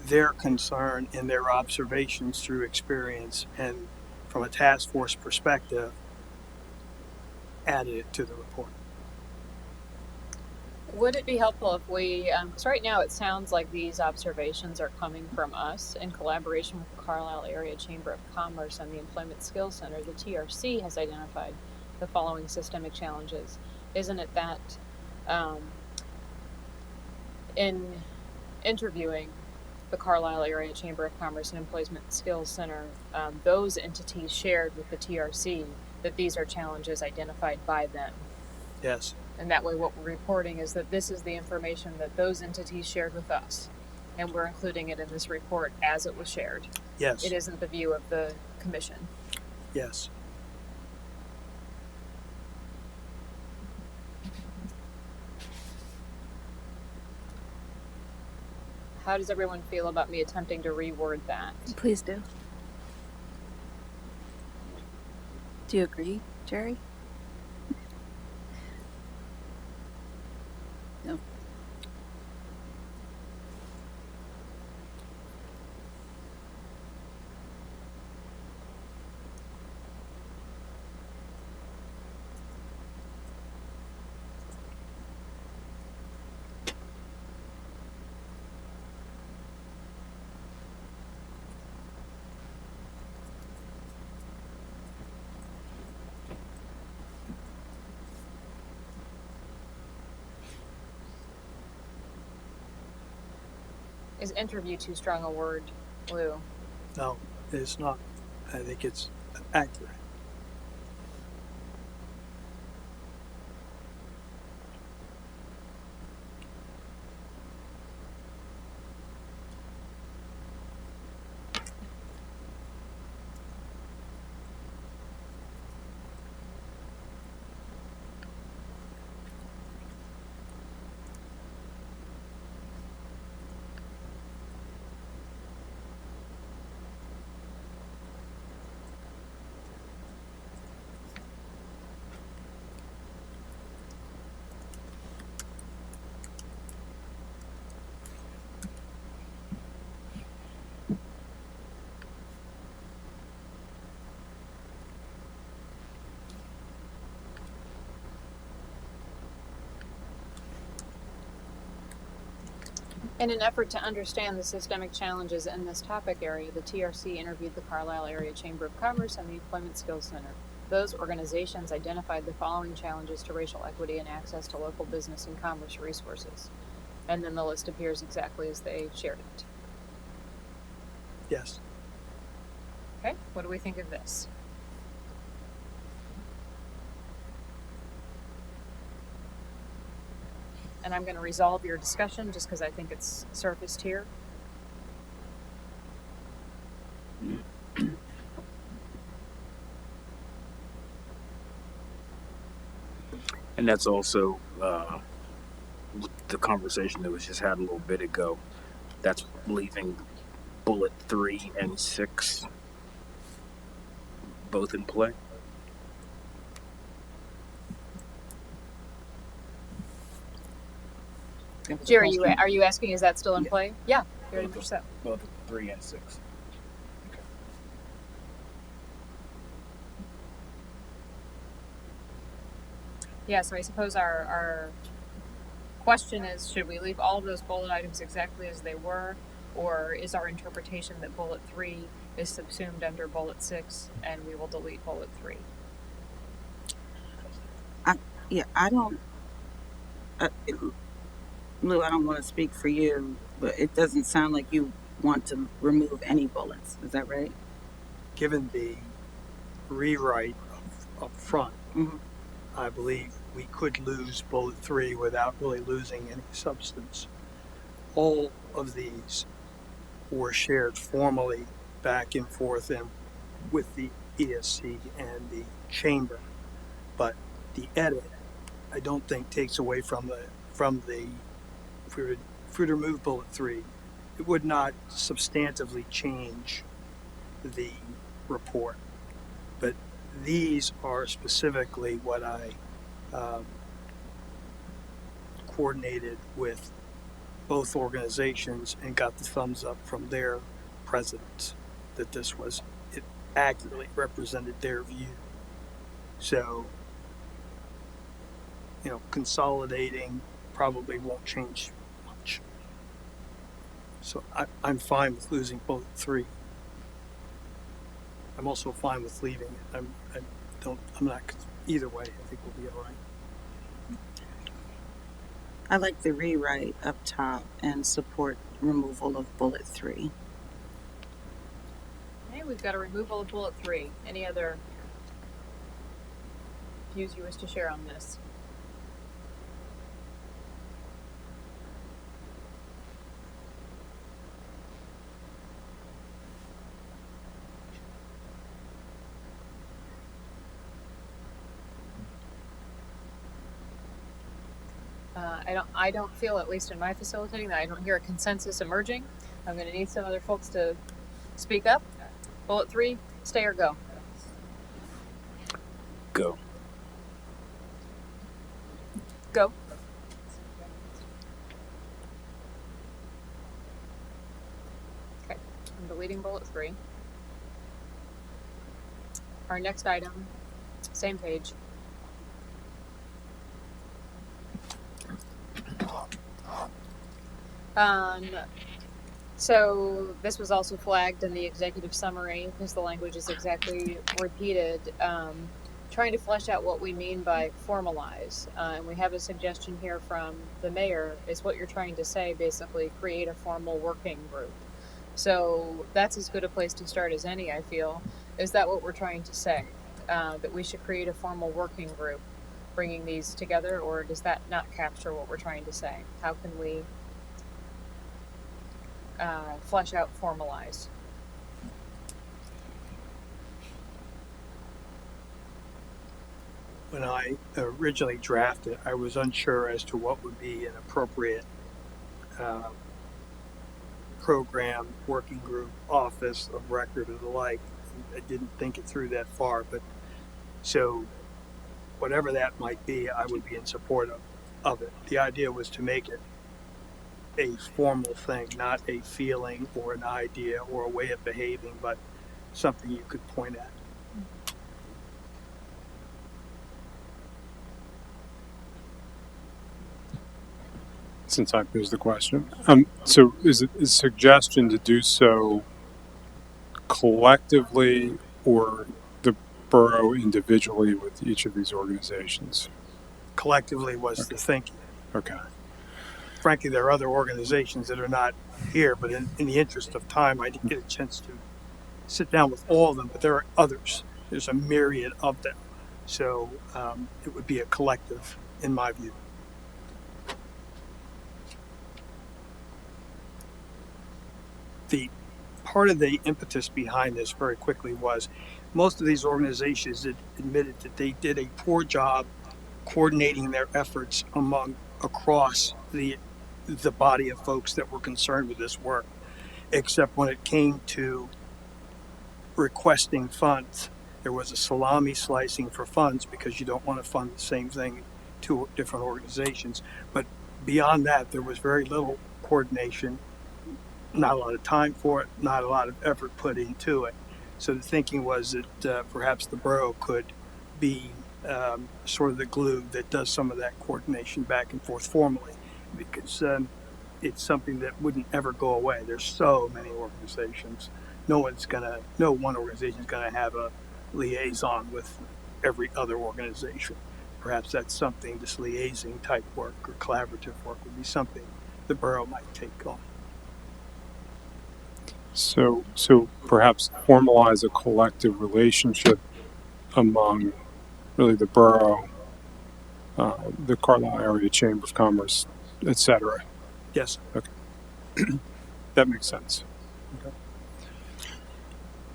their concern and their observations through experience, and from a task force perspective, added it to the report. Would it be helpful if we, because right now it sounds like these observations are coming from us in collaboration with the Carlisle Area Chamber of Commerce and the Employment Skills Center, the TRC has identified the following systemic challenges. Isn't it that in interviewing the Carlisle Area Chamber of Commerce and Employment Skills Center, those entities shared with the TRC that these are challenges identified by them? Yes. And that way what we're reporting is that this is the information that those entities shared with us. And we're including it in this report as it was shared. Yes. It isn't the view of the commission. Yes. How does everyone feel about me attempting to reword that? Please do. Do you agree, Jerry? No. Is interview too strong a word, Lou? No, it's not. I think it's accurate. In an effort to understand the systemic challenges in this topic area, the TRC interviewed the Carlisle Area Chamber of Commerce and the Employment Skills Center. Those organizations identified the following challenges to racial equity and access to local business and commerce resources. And then the list appears exactly as they shared it. Yes. Okay, what do we think of this? And I'm going to resolve your discussion just because I think it's surfaced here. And that's also the conversation that was just had a little bit ago. That's leaving bullet 3 and 6 both in play. Jerry, are you asking, is that still in play? Yeah, very much so. Both 3 and 6. Yeah, so I suppose our question is, should we leave all of those bullet items exactly as they were, or is our interpretation that bullet 3 is subsumed under bullet 6 and we will delete bullet 3? I don't, Lou, I don't want to speak for you, but it doesn't sound like you want to remove any bullets. Is that right? Given the rewrite up front, Mm-hmm. I believe we could lose bullet 3 without really losing any substance. All of these were shared formally back and forth and with the ESC and the chamber, but the edit I don't think takes away from the if we were to remove bullet 3, it would not substantively change the report. But these are specifically what I coordinated with both organizations and got the thumbs up from their presidents that this was accurately represented their view. So, consolidating probably won't change much. So I'm fine with losing bullet 3. I'm also fine with leaving it. I'm not, either way, I think we'll be all right. I like the rewrite up top and support removal of bullet 3. Okay, we've got a removal of bullet 3. Any other views you wish to share on this? I don't feel, at least in my facilitating, that I don't hear a consensus emerging. I'm going to need some other folks to speak up. Bullet 3, stay or go? Go. Go. Okay, I'm deleting bullet 3. Our next item, same page. So this was also flagged in the executive summary because the language is exactly repeated. Trying to flesh out what we mean by formalize. And we have a suggestion here from the mayor, is what you're trying to say, basically create a formal working group. So that's as good a place to start as any, I feel. Is that what we're trying to say? That we should create a formal working group bringing these together, or does that not capture what we're trying to say? How can we flesh out formalize? When I originally drafted, I was unsure as to what would be an appropriate program, working group, office of record, and the like. I didn't think it through that far, but so whatever that might be, I would be in support of it. The idea was to make it a formal thing, not a feeling or an idea or a way of behaving, but something you could point at. Since I posed the question, so is it a suggestion to do so collectively or the borough individually with each of these organizations? Collectively was Okay. the thinking. Okay. Frankly, there are other organizations that are not here, but in the interest of time, I didn't get a chance to sit down with all of them, but there are others. There's a myriad of them. So it would be a collective, in my view. The part of the impetus behind this very quickly was most of these organizations admitted that they did a poor job coordinating their efforts across the body of folks that were concerned with this work, except when it came to requesting funds. There was a salami slicing for funds because you don't want to fund the same thing to different organizations. But beyond that, there was very little coordination, not a lot of time for it, not a lot of effort put into it. So the thinking was that perhaps the borough could be sort of the glue that does some of that coordination back and forth formally, because it's something that wouldn't ever go away. There's so many organizations. No one organization is going to have a liaison with every other organization. Perhaps that's something, this liaising type work or collaborative work would be something the borough might take on. So perhaps formalize a collective relationship among really the borough, the Carlisle Area Chamber of Commerce, etc. Yes. Okay. That makes sense. Okay.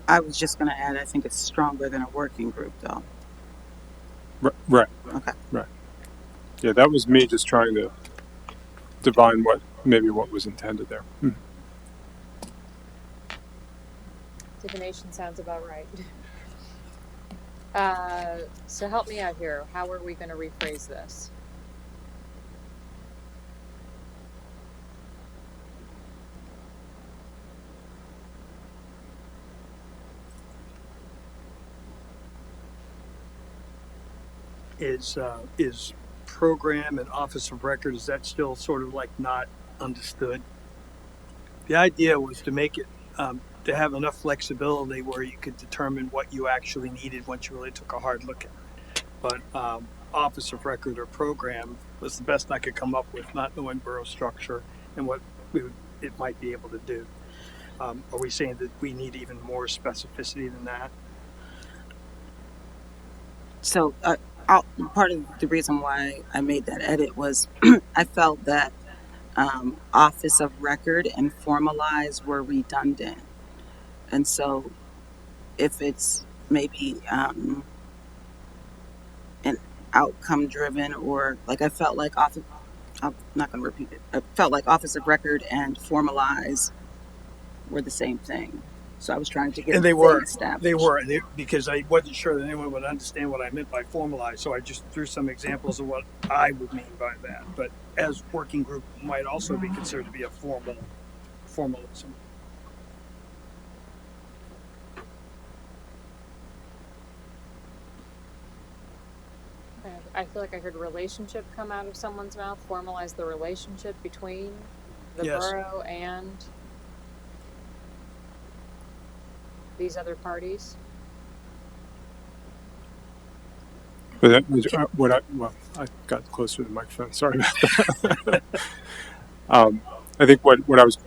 I was just going to add, I think it's stronger than a working group, though. Right. Okay. Right. Yeah, that was me just trying to divine what was intended there. Divination sounds about right. So help me out here. How are we going to rephrase this? is program and office of record, is that still sort of like not understood? The idea was to make it to have enough flexibility where you could determine what you actually needed once you really took a hard look at it. But office of record or program was the best I could come up with, not knowing borough structure and what it might be able to do. Are we saying that we need even more specificity than that? So, part of the reason why I made that edit was I felt that office of record and formalize were redundant. And so, if it's maybe an outcome driven, or like I felt like office, I'm not going to repeat it. I felt like office of record and formalize were the same thing. So I was trying to get And the thing established. because I wasn't sure that anyone would understand what I meant by formalized. So I just threw some examples of what I would mean by that. But as working group might also be considered to be a formalism. I feel like I heard relationship come out of someone's mouth. Formalize the relationship between the Yes. borough and these other parties. But that was I got closer to the microphone. Sorry about that. I think what I was,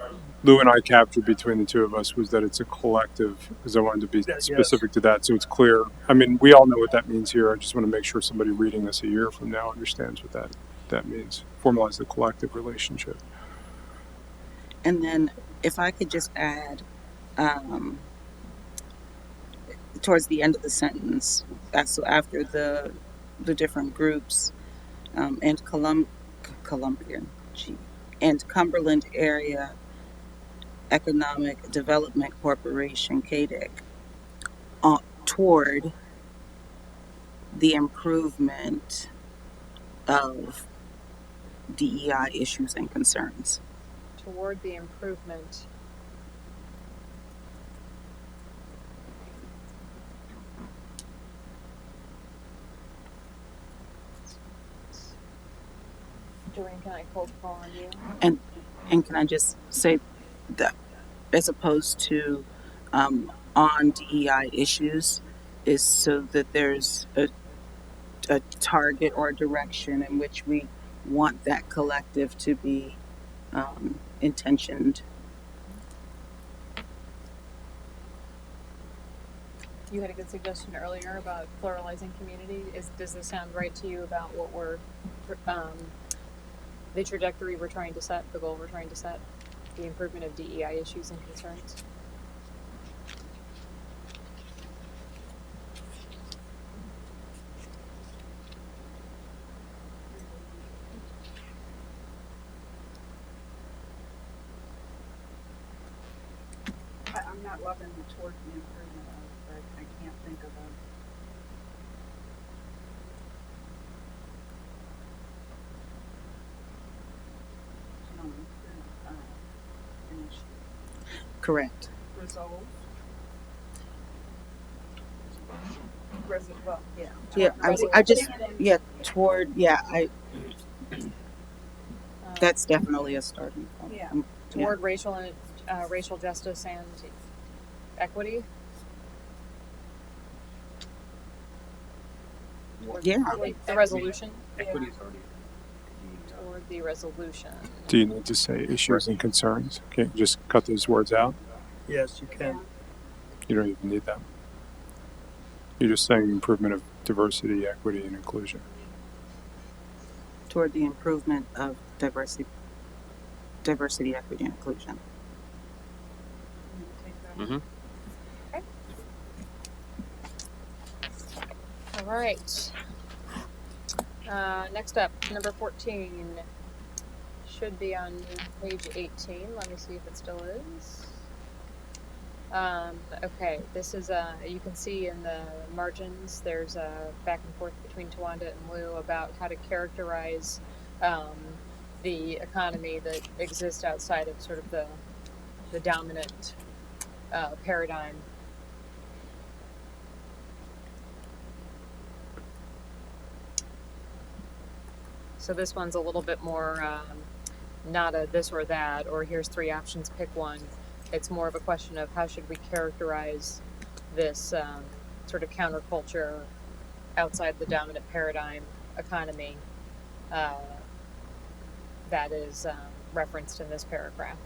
Lou and I captured between the two of us was that it's a collective, because I wanted to be Yes. specific to that, so it's clear. I mean, we all know what that means here. I just want to make sure somebody reading this a year from now understands what that means. Formalize the collective relationship. And then if I could just add towards the end of the sentence, so after the different groups and Columbian, and Cumberland Area Economic Development Corporation, KDIC, toward the improvement of DEI issues and concerns. Toward the improvement. Doreen, can I cold call on you? And can I just say that as opposed to on DEI issues, is so that there's a target or a direction in which we want that collective to be intentioned. You had a good suggestion earlier about pluralizing community. Does this sound right to you about what we're the trajectory we're trying to set, the goal we're trying to set, the improvement of DEI issues and concerns? I'm not loving the toward the improvement of, but I can't think of a. An issue. Correct. Resolve. Well, yeah. Yeah, I just, yeah, toward, yeah, that's definitely a starting point. Yeah. Toward racial and racial justice and equity. Yeah. The resolution. Equity is already. Toward the resolution. Do you need to say issues and concerns? Can't you just cut those words out? Yes, you can. You don't even need that. You're just saying improvement of diversity, equity, and inclusion. Toward the improvement of diversity, equity, and inclusion. Mm-hmm. Okay. All right. Next up, number 14 should be on page 18. Let me see if it still is. Okay, this is you can see in the margins there's a back and forth between Tawanda and Lou about how to characterize the economy that exists outside of sort of the dominant paradigm. So this one's a little bit more not a this or that, or here's three options, pick one. It's more of a question of how should we characterize this sort of counterculture outside the dominant paradigm economy that is referenced in this paragraph.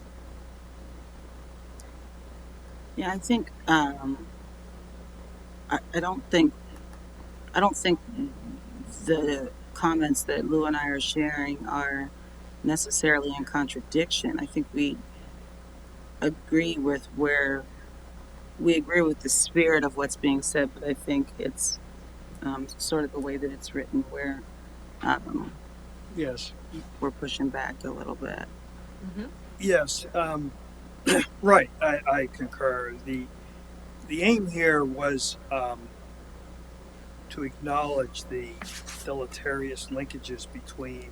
Yeah, I think I don't think the comments that Lou and I are sharing are necessarily in contradiction. I think we agree with the spirit of what's being said, but I think it's sort of the way that it's written where Yes. we're pushing back a little bit. Mm-hmm. Yes. Right. I concur. The aim here was to acknowledge the deleterious linkages between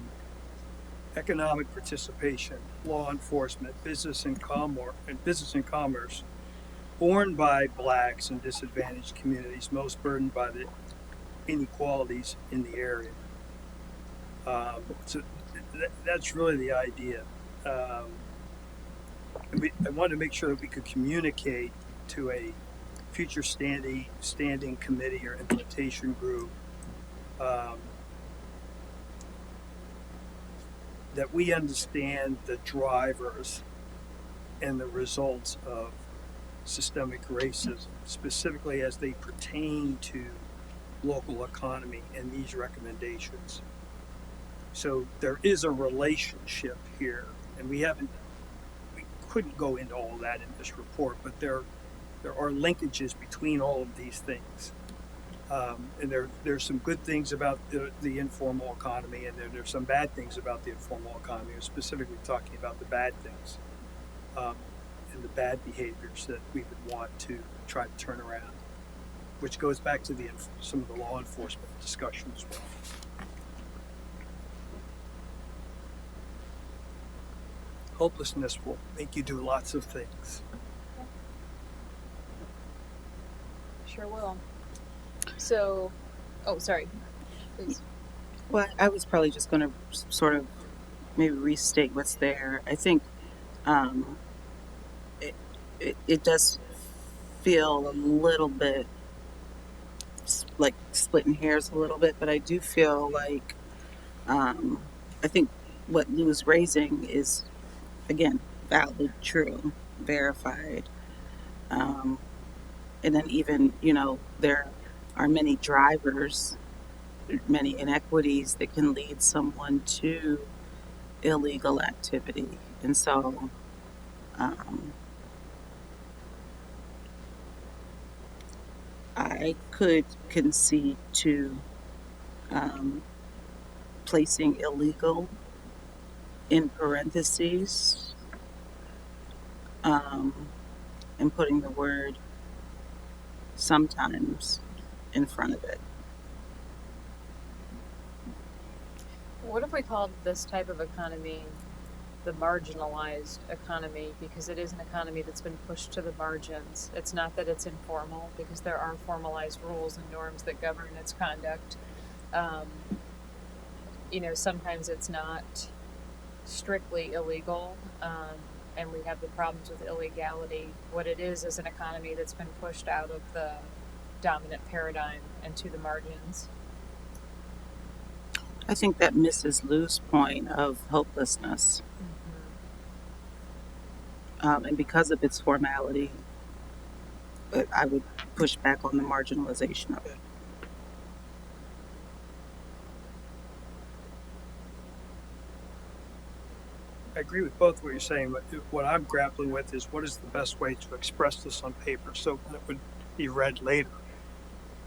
economic participation, law enforcement, business and commerce, borne by blacks and disadvantaged communities most burdened by the inequalities in the area. So that's really the idea. I wanted to make sure that we could communicate to a future standing committee or implementation group that we understand the drivers and the results of systemic racism, specifically as they pertain to local economy and these recommendations. So there is a relationship here, and we couldn't go into all that in this report, but there are linkages between all of these things. And there's some good things about the informal economy, and there's some bad things about the informal economy. We're specifically talking about the bad things and the bad behaviors that we would want to try to turn around, which goes back to some of the law enforcement discussion as well. Hopelessness will make you do lots of things. Sure will. So, oh, sorry. Please. Well, I was probably just going to sort of maybe restate what's there. I think it does feel a little bit like splitting hairs a little bit, but I do feel like I think what Lou's raising is, again, valid, true, verified. And then even, there are many drivers, many inequities that can lead someone to illegal activity. And so I could concede to placing illegal in parentheses and putting the word sometimes in front of it. What if we called this type of economy the marginalized economy, because it is an economy that's been pushed to the margins? It's not that it's informal, because there are formalized rules and norms that govern its conduct. Sometimes it's not strictly illegal, and we have the problems with illegality. What it is an economy that's been pushed out of the dominant paradigm and to the margins. I think that misses Lou's point of hopelessness. And because of its formality, I would push back on the marginalization of it. I agree with both what you're saying, but what I'm grappling with is what is the best way to express this on paper so that it would be read later.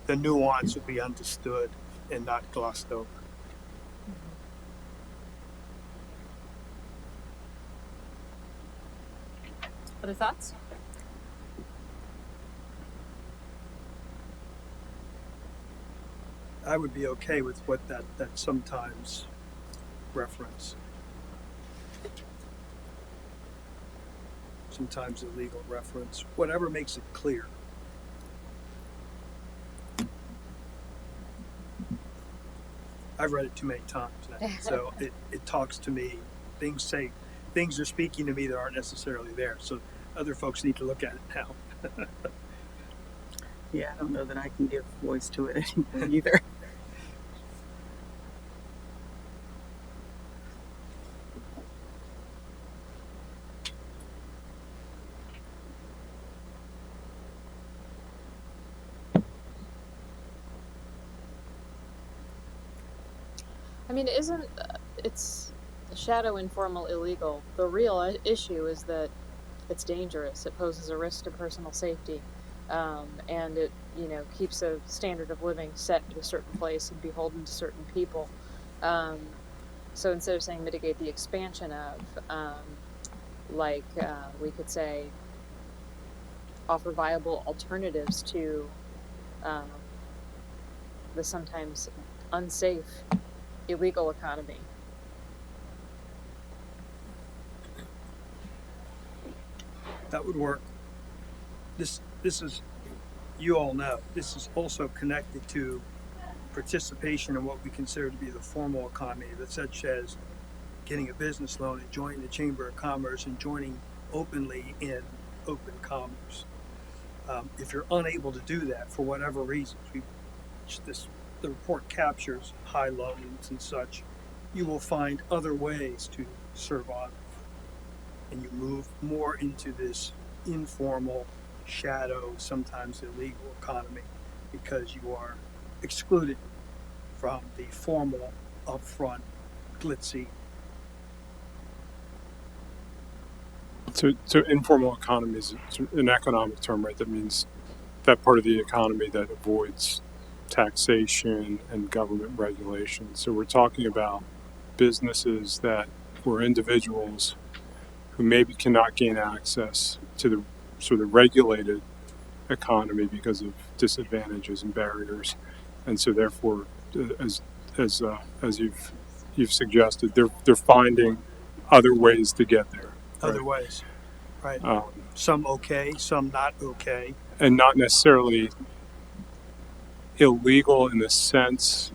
The nuance would be understood and not glossed over. Other thoughts? I would be okay with what that sometimes reference. Sometimes illegal reference, whatever makes it clear. I've read it too many times now. So it talks to me. Things are speaking to me that aren't necessarily there. So other folks need to look at it now. Yeah, I don't know that I can give voice to it anymore either. I mean, isn't it's shadow, informal, illegal? The real issue is that it's dangerous. It poses a risk to personal safety, and it keeps a standard of living set at a certain place and beholden to certain people. So instead of saying mitigate the expansion of, we could say offer viable alternatives to um, the sometimes unsafe illegal economy. That would work. This is, you all know, this is also connected to participation in what we consider to be the formal economy, that such as getting a business loan and joining the Chamber of Commerce and joining openly in open commerce. If you're unable to do that for whatever reasons, the report captures high loans and such, you will find other ways to survive. And you move more into this informal, shadow, sometimes illegal economy because you are excluded from the formal, upfront, glitzy. So informal economy is an economic term, right? That means that part of the economy that avoids taxation and government regulation. So we're talking about businesses that or individuals who maybe cannot gain access to the sort of regulated economy because of disadvantages and barriers, and so therefore, as as you've suggested, they're finding other ways to get there, right? Other ways, right? Um, Some okay, some not okay. and not necessarily illegal in the sense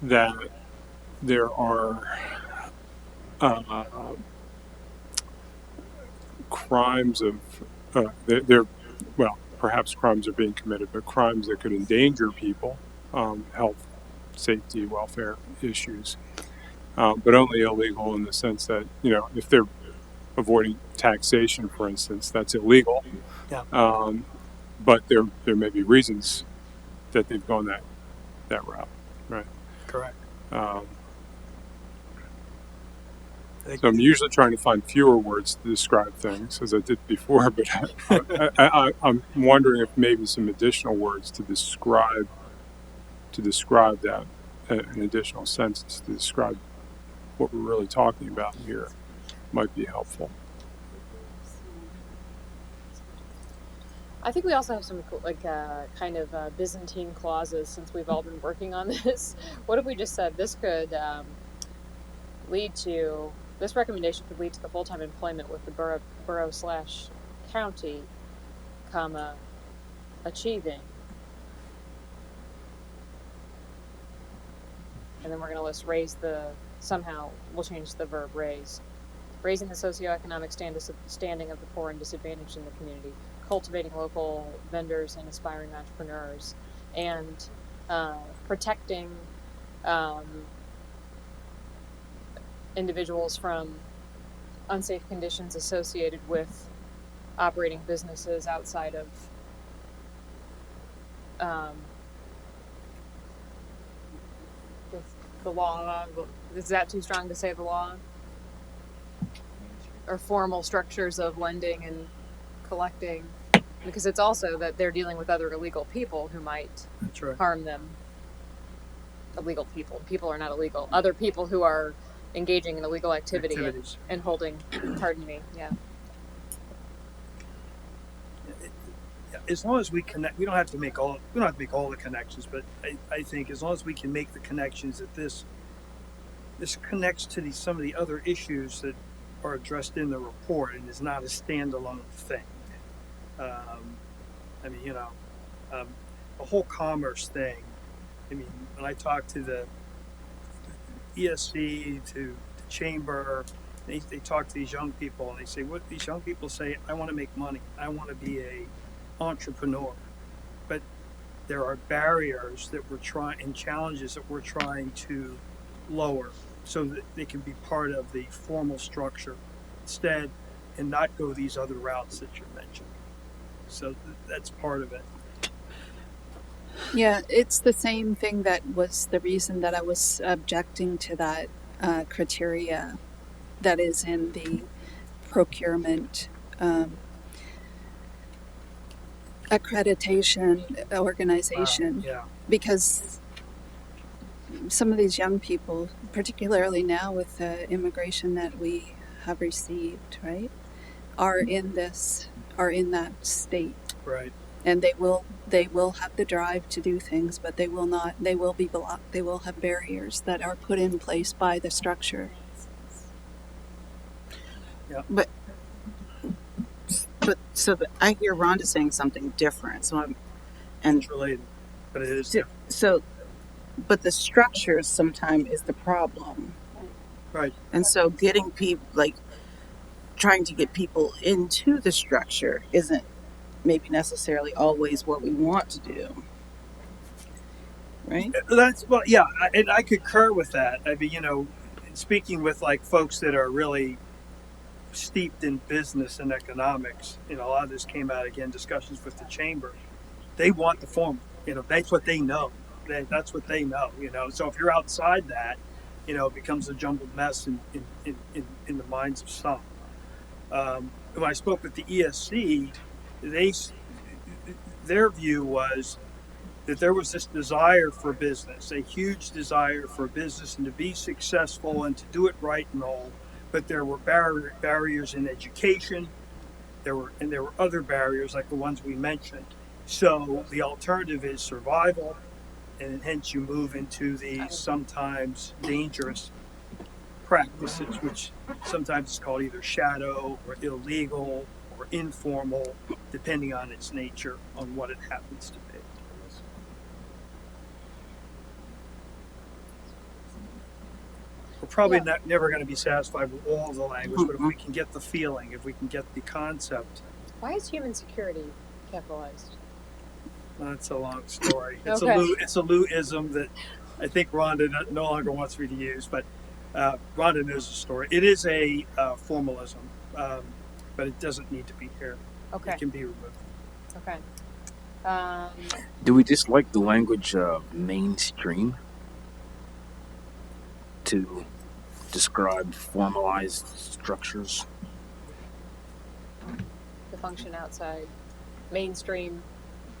that there are uh, crimes of there well, perhaps crimes are being committed, but crimes that could endanger people, health, safety, welfare issues, but only illegal in the sense that if they're avoiding taxation, for instance, that's illegal. Yeah, But there may be reasons that they've gone that route, right? correct. Um, So I'm usually trying to find fewer words to describe things, as I did before, but I'm wondering if maybe some additional words to describe that, an additional sentence to describe what we're really talking about here might be helpful. I think we also have some kind of Byzantine clauses since we've all been working on this. What if we just said this could lead to this recommendation could lead to the full-time employment with the borough/county, comma, achieving, and then we're going to list somehow we'll change the verb raising the socioeconomic standing of the poor and disadvantaged in the community, cultivating local vendors and aspiring entrepreneurs, and protecting individuals from unsafe conditions associated with operating businesses outside of the law. Is that too strong to say the law? Or formal structures of lending and collecting, because it's also that they're dealing with other illegal people who might harm them. Illegal people are not illegal. Other people who are engaging in illegal activities and holding, pardon me, yeah. As long as we connect, we don't have to make all the connections, but I think as long as we can make the connections that this connects to some of the other issues that are addressed in the report and is not a standalone thing. The whole commerce thing. I mean, when I talk to the ESC to the chamber. They talk to these young people and they say, what these young people say, I want to make money. I want to be a entrepreneur. But there are barriers that we're trying and challenges that we're trying to lower so that they can be part of the formal structure instead and not go these other routes that you mentioned. So that's part of it. Yeah, it's the same thing that was the reason that I was objecting to that criteria that is in the procurement accreditation organization, Yeah. because some of these young people, particularly now with the immigration that we have received, right, are in that state. Right. And they will have the drive to do things, but they will be blocked. They will have barriers that are put in place by the structure. But I hear Rhonda saying something different. So It's related, but it is different. So, but the structure sometimes is the problem. Right. And so getting people, like trying to get people into the structure isn't maybe necessarily always what we want to do. Right? Yeah, and I concur with that. I mean, speaking with like folks that are really steeped in business and economics, a lot of this came out again, discussions with the chamber. They want the former, that's what they know. That's what they know, So if you're outside that, it becomes a jumbled mess in the minds of some. When I spoke with the ESC, their view was that there was this desire for business, a huge desire for business and to be successful and to do it right and all. But there were barriers in education. There were other barriers like the ones we mentioned. So the alternative is survival, and hence you move into these sometimes dangerous practices, which sometimes is called either shadow or illegal or informal, depending on its nature, on what it happens to be. We're probably never going to be satisfied with all of the language, but if we can get the feeling, if we can get the concept. Why is human security capitalized? That's a long story. It's Okay. It's a Lou-ism that I think Rhonda no longer wants me to use, but Rhonda knows the story. It is a formalism, but it doesn't need to be here. Okay. It can be removed. Okay. Do we dislike the language mainstream to describe formalized structures? The function outside mainstream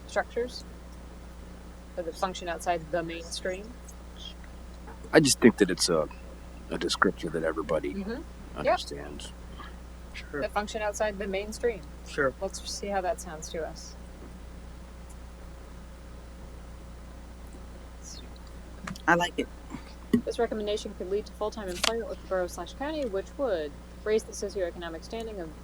structures? Or the function outside the mainstream? I just think that it's a descriptor that everybody understands. Sure. The function outside the mainstream. Sure. Let's see how that sounds to us. I like it. This recommendation could lead to full-time employment with the borough/county, which would raise the socioeconomic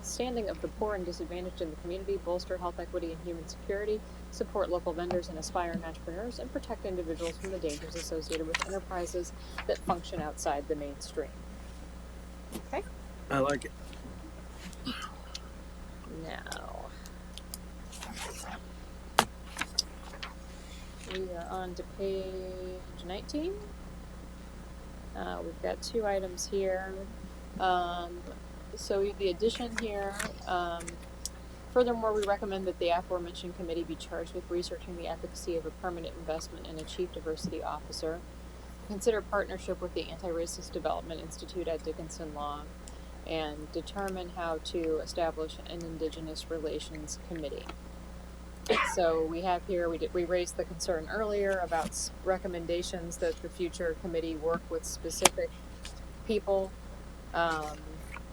standing of the poor and disadvantaged in the community, bolster health equity and human security, support local vendors and aspiring entrepreneurs, and protect individuals from the dangers associated with enterprises that function outside the mainstream. Okay? I like it. Now, we are on to page 19. We've got two items here. So the addition here, furthermore, we recommend that the aforementioned committee be charged with researching the efficacy of a permanent investment in a chief diversity officer, consider partnership with the Anti-Racist Development Institute at Dickinson Law, and determine how to establish an Indigenous Relations Committee. So we have here, we raised the concern earlier about recommendations that the future committee work with specific people.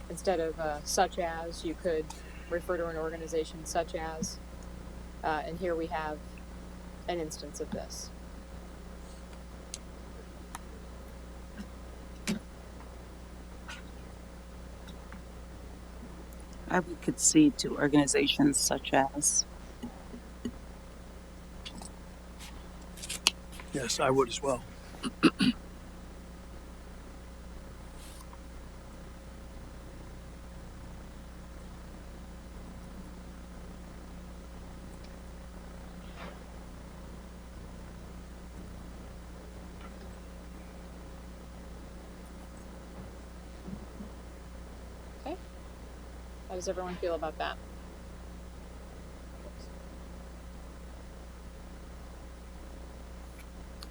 Instead of such as, you could refer to an organization such as, and here we have an instance of this. I would concede to organizations such as. Yes, I would as well. How does everyone feel about that?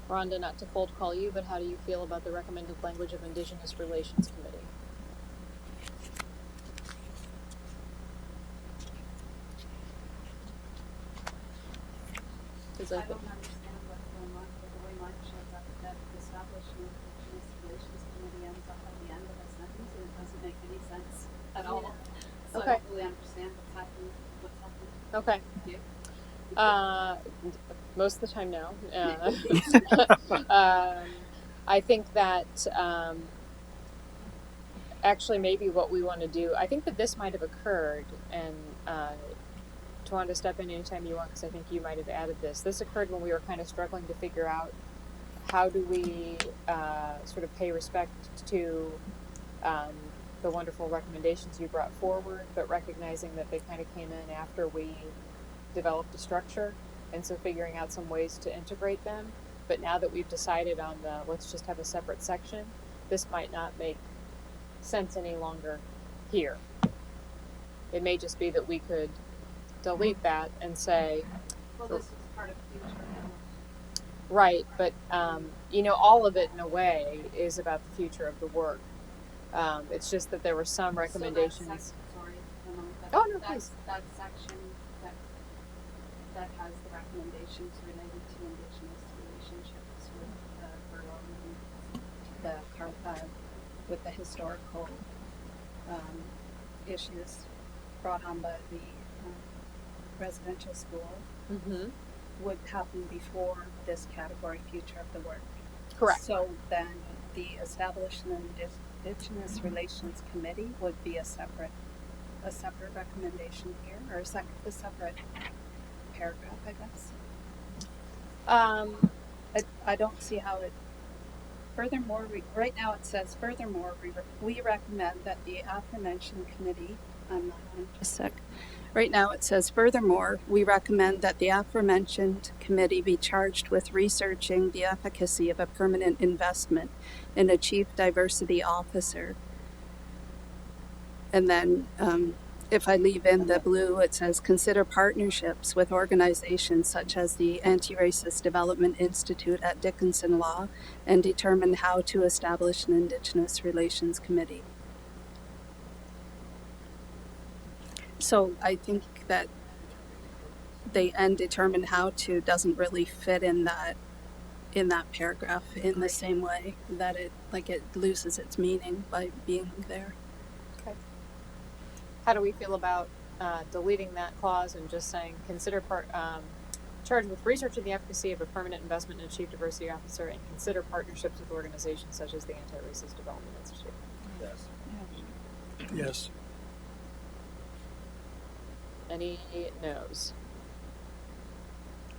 Rhonda, not to cold call you, but how do you feel about the recommended language of Indigenous Relations Committee? I don't understand what's going on with the way mine shows up, that establishment of Indigenous Relations Committee ends up at the end of a sentence, and it doesn't make any sense at all. So Okay. I don't really understand what's happening. Okay. You? Most of the time, no. I think that actually maybe what we want to do, I think that this might have occurred, and Tawanda, step in anytime you want, because I think you might have added this. This occurred when we were kind of struggling to figure out how do we sort of pay respect to the wonderful recommendations you brought forward, but recognizing that they kind of came in after we developed a structure, and so figuring out some ways to integrate them. But now that we've decided on the let's just have a separate section, this might not make sense any longer here. It may just be that we could delete that and say, Well, this is part of future. right, but you know, all of it in a way is about the future of the work. It's just that there were some recommendations. Oh, no, please. That section that has the recommendations related to Indigenous relationships with the historical issues brought on by the residential school Mm-hmm. would happen before this category, future of the work. Correct. So then the establishment of Indigenous Relations Committee would be a separate recommendation here, or a separate paragraph, I guess. I don't see how it. Furthermore, right now it says, furthermore, we recommend that the aforementioned committee. I'm not on just a sec. Right now it says, furthermore, we recommend that the aforementioned committee be charged with researching the efficacy of a permanent investment in a chief diversity officer. And then if I leave in the blue, it says, consider partnerships with organizations such as the Anti-Racist Development Institute at Dickinson Law and determine how to establish an Indigenous Relations Committee. So I think that and determine how to doesn't really fit in that paragraph in the same way that it loses its meaning by being there. Okay. How do we feel about deleting that clause and just saying consider charged with researching the efficacy of a permanent investment in a chief diversity officer and consider partnerships with organizations such as the Anti-Racist Development Institute? Yes. Yes. Any no's?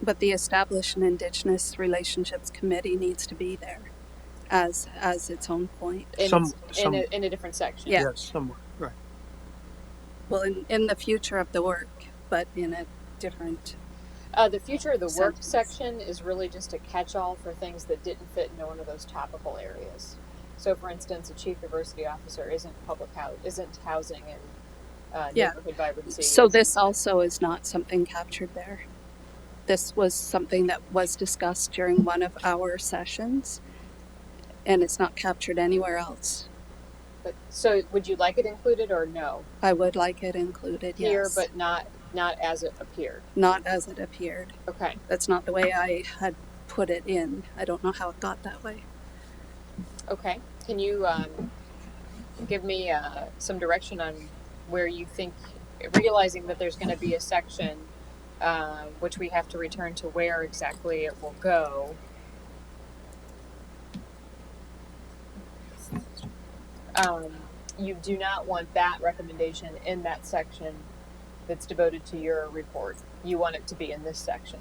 But the established Indigenous Relationships Committee needs to be there as its own point. In a different section. Yeah. Yes, somewhere. Right. Well, in the future of the work, but in a different. The future of the work sentence. section is really just a catch-all for things that didn't fit into one of those topical areas. So, for instance, a chief diversity officer isn't housing and neighborhood vibrancy. So this also is not something captured there. This was something that was discussed during one of our sessions, and it's not captured anywhere else. But so, would you like it included or no? I would like it included Here, yes. but not as it appeared. Not as it appeared. Okay. That's not the way I had put it in. I don't know how it got that way. Okay. Can you give me some direction on where you think, realizing that there's going to be a section which we have to return to where exactly it will go. You do not want that recommendation in that section that's devoted to your report. You want it to be in this section.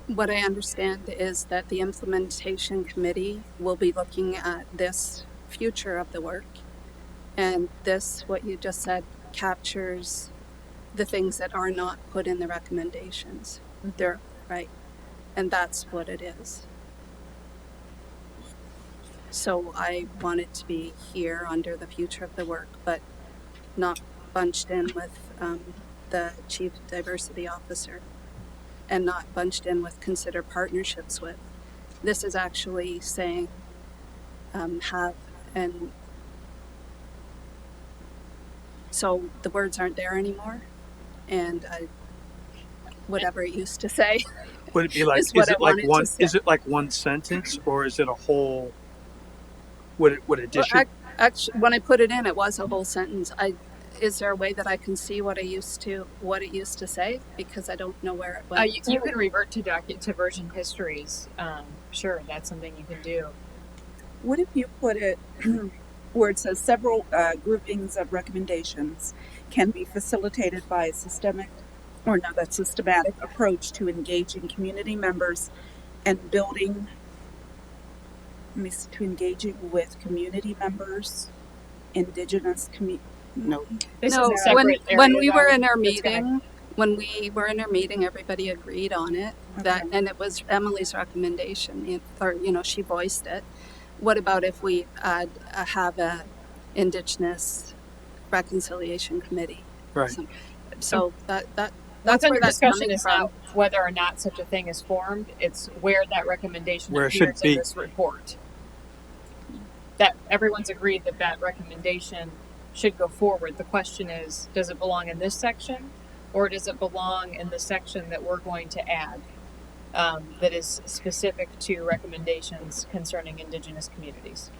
What I understand is that the implementation committee will be looking at this future of the work, and this, what you just said, captures the things that are not put in the recommendations. Mm-hmm. They're right, and that's what it is. So I want it to be here under the future of the work, but not bunched in with the chief diversity officer, and not bunched in with consider partnerships with. This is actually saying have, and so the words aren't there anymore, and whatever it used to say Would it be like, is what I wanted to say. is it like one sentence, or is it a whole, would it Well, just should, actually, when I put it in, it was a whole sentence. Is there a way that I can see what it used to say? Because I don't know where it went. You can revert to version histories. Sure, that's something you can do. What if you put it where it says several groupings of recommendations can be facilitated by a systematic approach to engaging community members and building, to engaging with community members, indigenous community. No, This No, is a separate when area, we were though, in our that's gonna- meeting, everybody agreed on it. That, Okay. and it was Emily's recommendation, or she voiced it. What about if we have a Indigenous Reconciliation Committee? right? So that's What's where under that's discussion coming is from. not whether or not such a thing is formed. It's where that recommendation Where it should appears in be. this report. That everyone's agreed that recommendation should go forward. The question is, does it belong in this section, or does it belong in the section that we're going to add, that is specific to recommendations concerning Indigenous communities?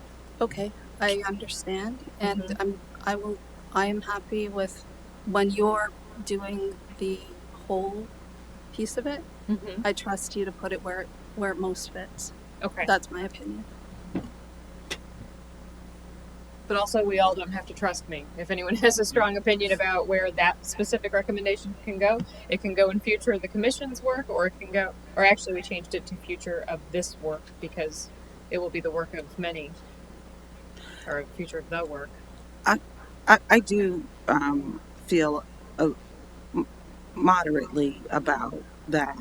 Okay, I understand, and Mhm. I am happy with when you're doing the whole piece of it. Mm-hmm. I trust you to put it where it most fits. Okay. That's my opinion. But also, we all don't have to trust me. If anyone has a strong opinion about where that specific recommendation can go, it can go in future of the commission's work, or it can go, or actually we changed it to future of this work because it will be the work of many, or future of the work. I do feel moderately about that.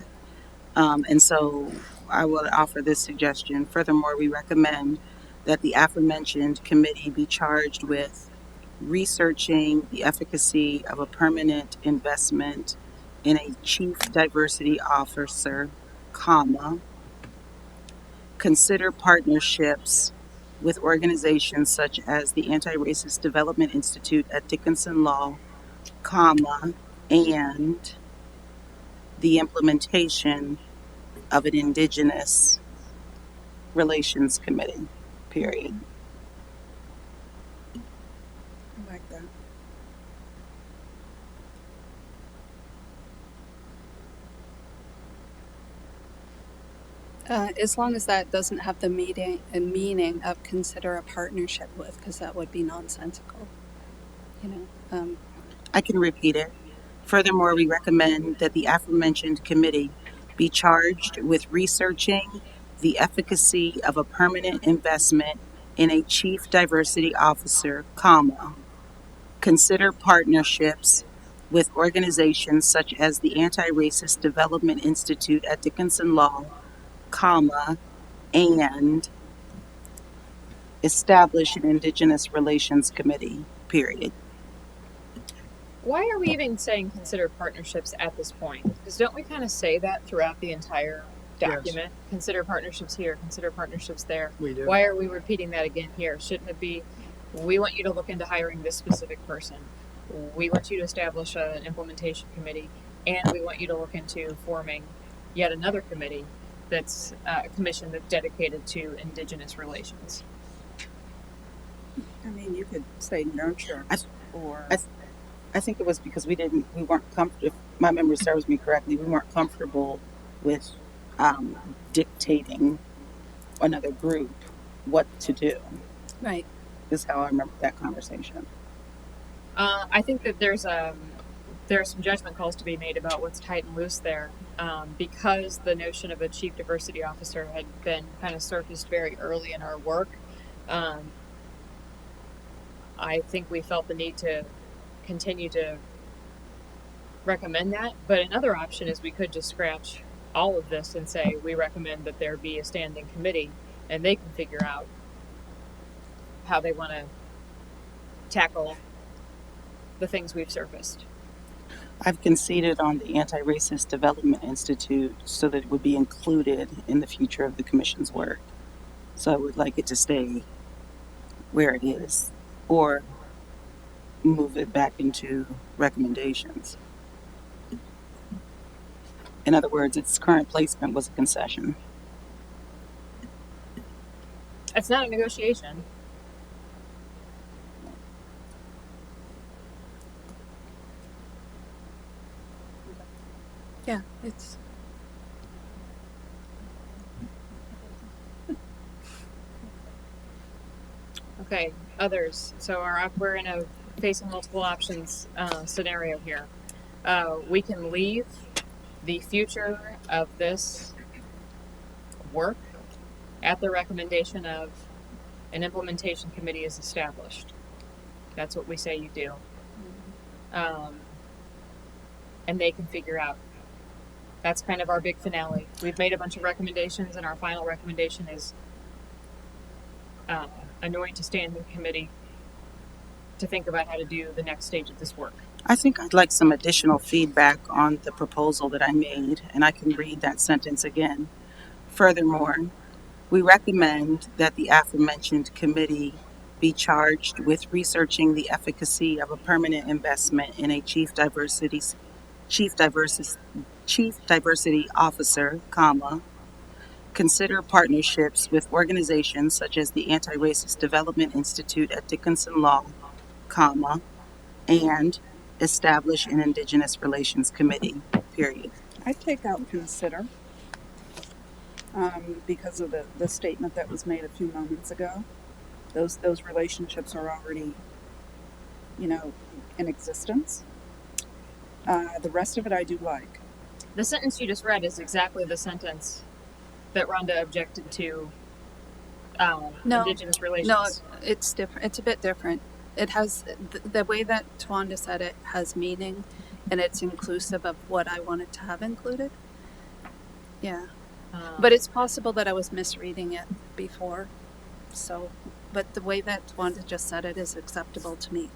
And so I would offer this suggestion. Furthermore, we recommend that the aforementioned committee be charged with researching the efficacy of a permanent investment in a chief diversity officer, comma, consider partnerships with organizations such as the Anti-Racist Development Institute at Dickinson Law, comma, and the implementation of an Indigenous Relations Committee, period. I like that. As long as that doesn't have the meaning of consider a partnership with, because that would be nonsensical. I can repeat it. Furthermore, we recommend that the aforementioned committee be charged with researching the efficacy of a permanent investment in a chief diversity officer, comma, consider partnerships with organizations such as the Anti-Racist Development Institute at Dickinson Law, comma, and establish an Indigenous Relations Committee, period. Why are we even saying consider partnerships at this point? Because don't we kind of say that throughout the entire document? Yes. Consider partnerships here, consider partnerships there. We do. Why are we repeating that again here? Shouldn't it be, we want you to look into hiring this specific person. We want you to establish an implementation committee, and we want you to look into forming yet another committee that's a commission that's dedicated to Indigenous relations. I mean, you could say nurture, or I think it was because we weren't comfortable, if my memory serves me correctly, we weren't comfortable with dictating another group what to do. Right. Is how I remember that conversation. I think that there are some judgment calls to be made about what's tight and loose there, because the notion of a chief diversity officer had been kind of surfaced very early in our work. I think we felt the need to continue to recommend that, but another option is we could just scratch all of this and say we recommend that there be a standing committee and they can figure out how they want to tackle the things we've surfaced. I've conceded on the Anti-Racist Development Institute so that it would be included in the future of the commission's work. So I would like it to stay where it is or move it back into recommendations. In other words, its current placement was a concession. It's not a negotiation. Yeah, it's, Okay, others. So we're in a facing multiple options scenario here. We can leave the future of this work at the recommendation of an implementation committee is established. That's what we say you do. And they can figure out. That's kind of our big finale. We've made a bunch of recommendations, and our final recommendation is anoint to standing committee to think about how to do the next stage of this work. I think I'd like some additional feedback on the proposal that I made, and I can read that sentence again. Furthermore, we recommend that the aforementioned committee be charged with researching the efficacy of a permanent investment in a chief diversity officer, comma, consider partnerships with organizations such as the Anti-Racist Development Institute at Dickinson Law, comma, and establish an Indigenous Relations Committee, period. I take out consider because of the statement that was made a few moments ago. Those relationships are already, in existence. The rest of it I do like. The sentence you just read is exactly the sentence that Rhonda objected to. No, Indigenous relations. no, it's different. It's a bit different. It has, the way that Twanda said it has meaning, and it's inclusive of what I wanted to have included. Yeah. But it's possible that I was misreading it before. So, but the way that Twanda just said it is acceptable to me.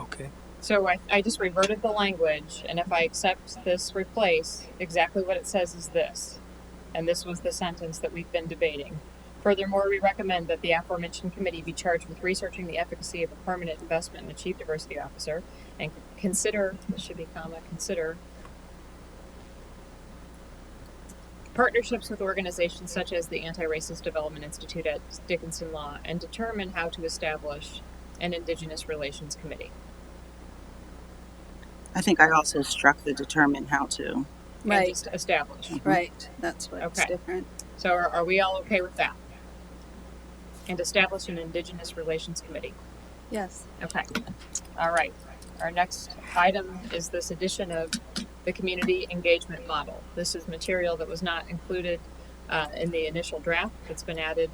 Okay. So I just reverted the language, and if I accept this replace, exactly what it says is this. And this was the sentence that we've been debating. Furthermore, we recommend that the aforementioned committee be charged with researching the efficacy of a permanent investment in a chief diversity officer and consider, this should be comma, consider partnerships with organizations such as the Anti-Racist Development Institute at Dickinson Law and determine how to establish an Indigenous Relations Committee. I think I also struck the determine how to. And Right. just establish. Right. That's what's Okay. different. So are we all okay with that? And establish an Indigenous Relations Committee. Yes. Okay. All right. Our next item is this edition of the community engagement model. This is material that was not included in the initial draft. It's been added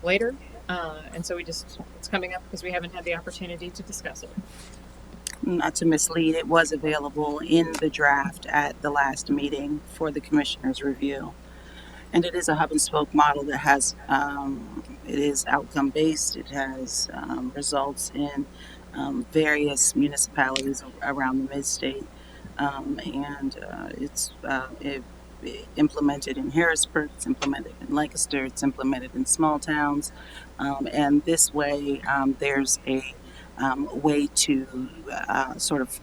later. And so it's coming up because we haven't had the opportunity to discuss it. Not to mislead, it was available in the draft at the last meeting for the commissioner's review. And it is a hub and spoke model that has, it is outcome based. It has results in various municipalities around the mid-state. It's implemented in Harrisburg, it's implemented in Lancaster, it's implemented in small towns. And this way, there's a way to sort of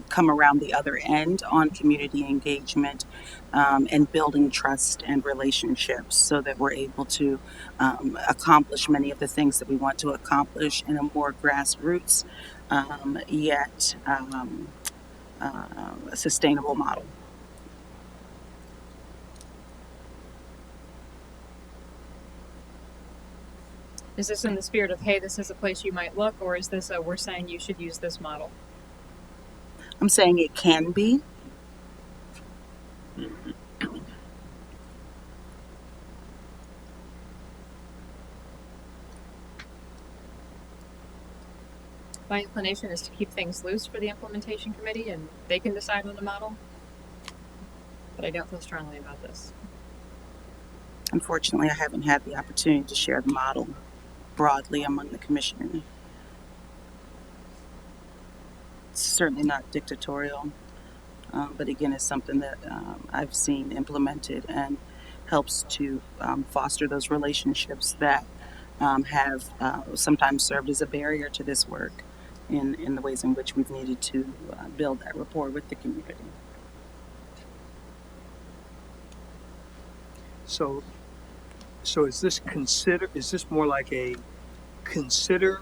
come around the other end on community engagement and building trust and relationships so that we're able to accomplish many of the things that we want to accomplish in a more grassroots yet sustainable model. Is this in the spirit of, hey, this is a place you might look, or is this we're saying you should use this model? I'm saying it can be. My inclination is to keep things loose for the implementation committee and they can decide on the model. But I don't feel strongly about this. Unfortunately, I haven't had the opportunity to share the model broadly among the commissioners. certainly not dictatorial, but again, it's something that I've seen implemented and helps to foster those relationships that have sometimes served as a barrier to this work in the ways in which we've needed to build that rapport with the community. So is this more like a consider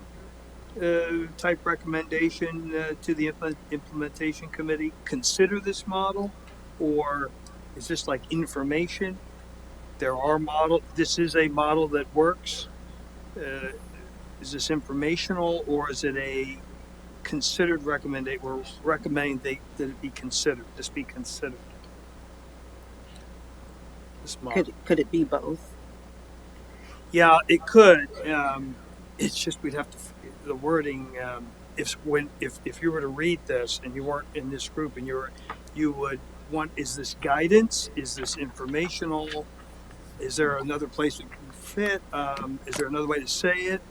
type recommendation to the implementation committee? Consider this model, or is this like information? This is a model that works. Is this informational, or is it a considered recommendation? We're recommending that it be considered. This be considered. This model. Could it be both? Yeah, it could. It's just we'd have to the wording. If you were to read this and you weren't in this group and you would want, is this guidance? Is this informational? Is there another place it can fit? Is there another way to say it?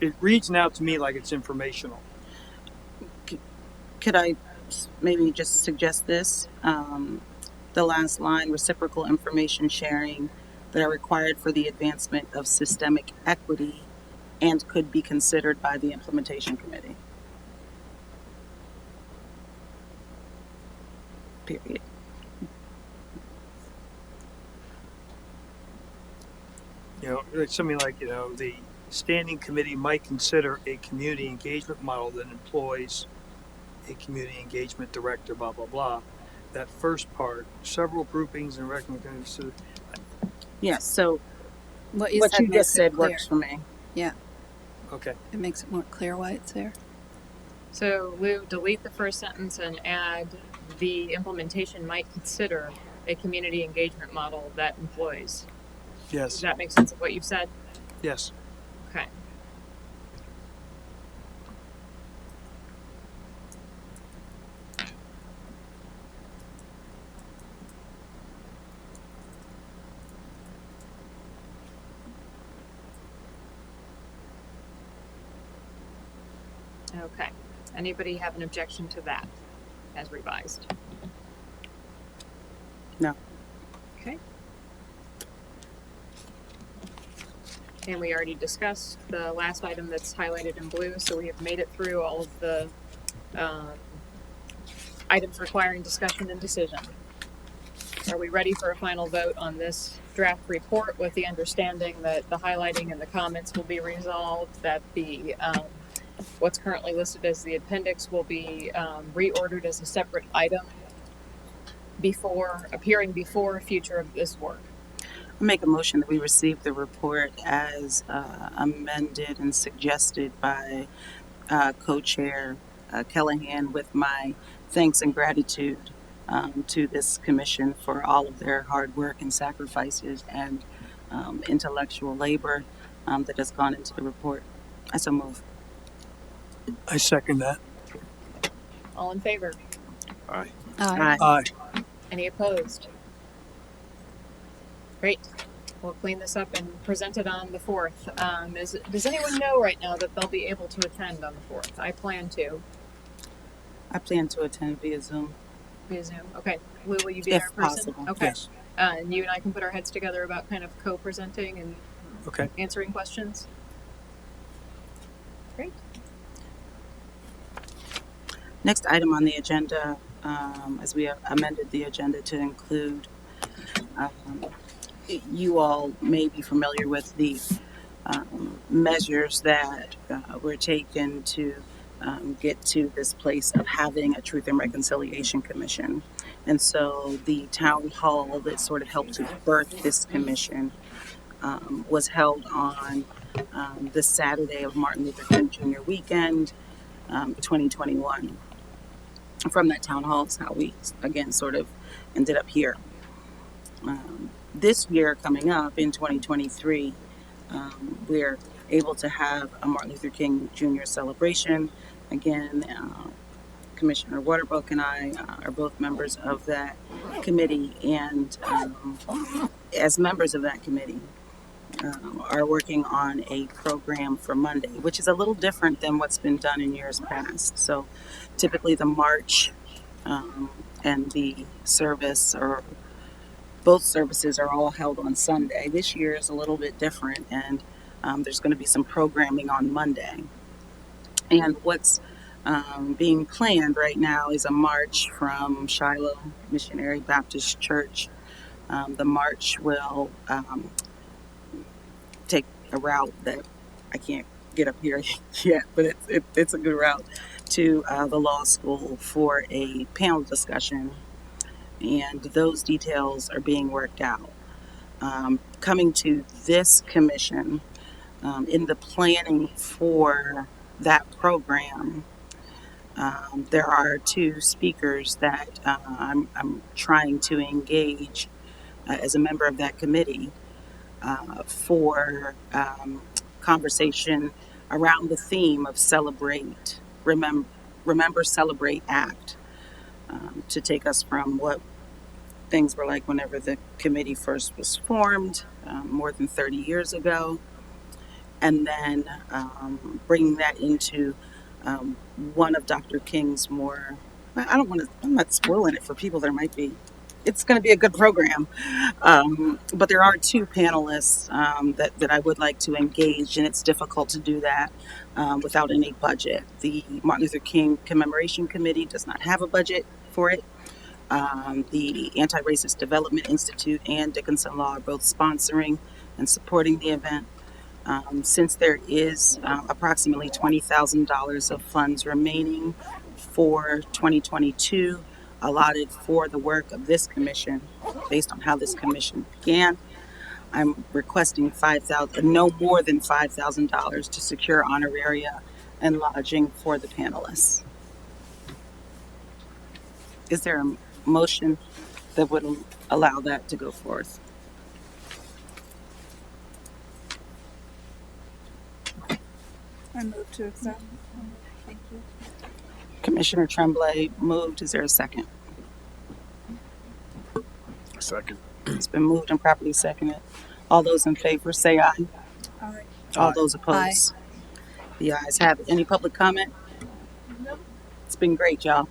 It reads now to me like it's informational. Could I maybe just suggest this? The last line, reciprocal information sharing that are required for the advancement of systemic equity and could be considered by the implementation committee. Period. It's something like, the standing committee might consider a community engagement model that employs a community engagement director, blah, blah, blah. That first part, several groupings and recommendations. Yes, so What you what said you makes just it said clear. works for me. Yeah, Okay. it makes it more clear why it's there. So Lou, delete the first sentence and add the implementation might consider a community engagement model that employs. Yes. Does that make sense of what you've said? Yes. Okay. Okay. Anybody have an objection to that as revised? No. Okay. And we already discussed the last item that's highlighted in blue, so we have made it through all of the items requiring discussion and decision. Are we ready for a final vote on this draft report with the understanding that the highlighting and the comments will be resolved, that the what's currently listed as the appendix will be reordered as a separate item appearing before future of this work? I make a motion that we receive the report as amended and suggested by co-chair Callahan, with my thanks and gratitude to this commission for all of their hard work and sacrifices and intellectual labor that has gone into the report. I so move. I second that. All in favor? Aye. Aye. Aye. Any opposed? Great. We'll clean this up and present it on the 4th. Does anyone know right now that they'll be able to attend on the 4th? I plan to. I plan to attend via Zoom. Via Zoom. Okay. Lou, will you be If there in person? possible. Okay. Yes. And you and I can put our heads together about kind of co-presenting and Okay. answering questions. Great. Next item on the agenda, as we amended the agenda to include, you all may be familiar with the measures that were taken to get to this place of having a Truth and Reconciliation Commission. And so the town hall that sort of helped to birth this commission was held on the Saturday of Martin Luther King Jr. weekend, 2021. From that town hall is how we, again, sort of ended up here. This year coming up in 2023, we're able to have a Martin Luther King Jr. celebration. Again, Commissioner Waterbrook and I are both members of that committee, and as members of that committee, are working on a program for Monday, which is a little different than what's been done in years past. So typically the march and the service, or both services, are all held on Sunday. This year is a little bit different, and there's going to be some programming on Monday. And what's being planned right now is a march from Shiloh Missionary Baptist Church. The march will take a route that I can't get up here yet, but it's a good route to the law school for a panel discussion, and those details are being worked out. Coming to this commission, in the planning for that program, there are two speakers that I'm trying to engage as a member of that committee for conversation around the theme of celebrate, remember, celebrate, act, to take us from what things were like whenever the committee first was formed more than 30 years ago, and then bringing that into one of Dr. King's more, I don't want to, I'm not spoiling it for people that might be, it's going to be a good program. But there are two panelists that I would like to engage, and it's difficult to do that without any budget. The Martin Luther King Commemoration Committee does not have a budget for it. The Anti-Racist Development Institute and Dickinson Law are both sponsoring and supporting the event. Since there is approximately $20,000 of funds remaining for 2022 allotted for the work of this commission, based on how this commission began, I'm requesting no more than $5,000 to secure honoraria and lodging for the panelists. Is there a motion that would allow that to go forth? I move to accept. Thank you. Commissioner Tremblay moved. Is there a second? Second. It's been moved and properly seconded. All those in favor say aye. Aye. All Aye. those opposed? The ayes have it. Any public comment? It's been great, y'all.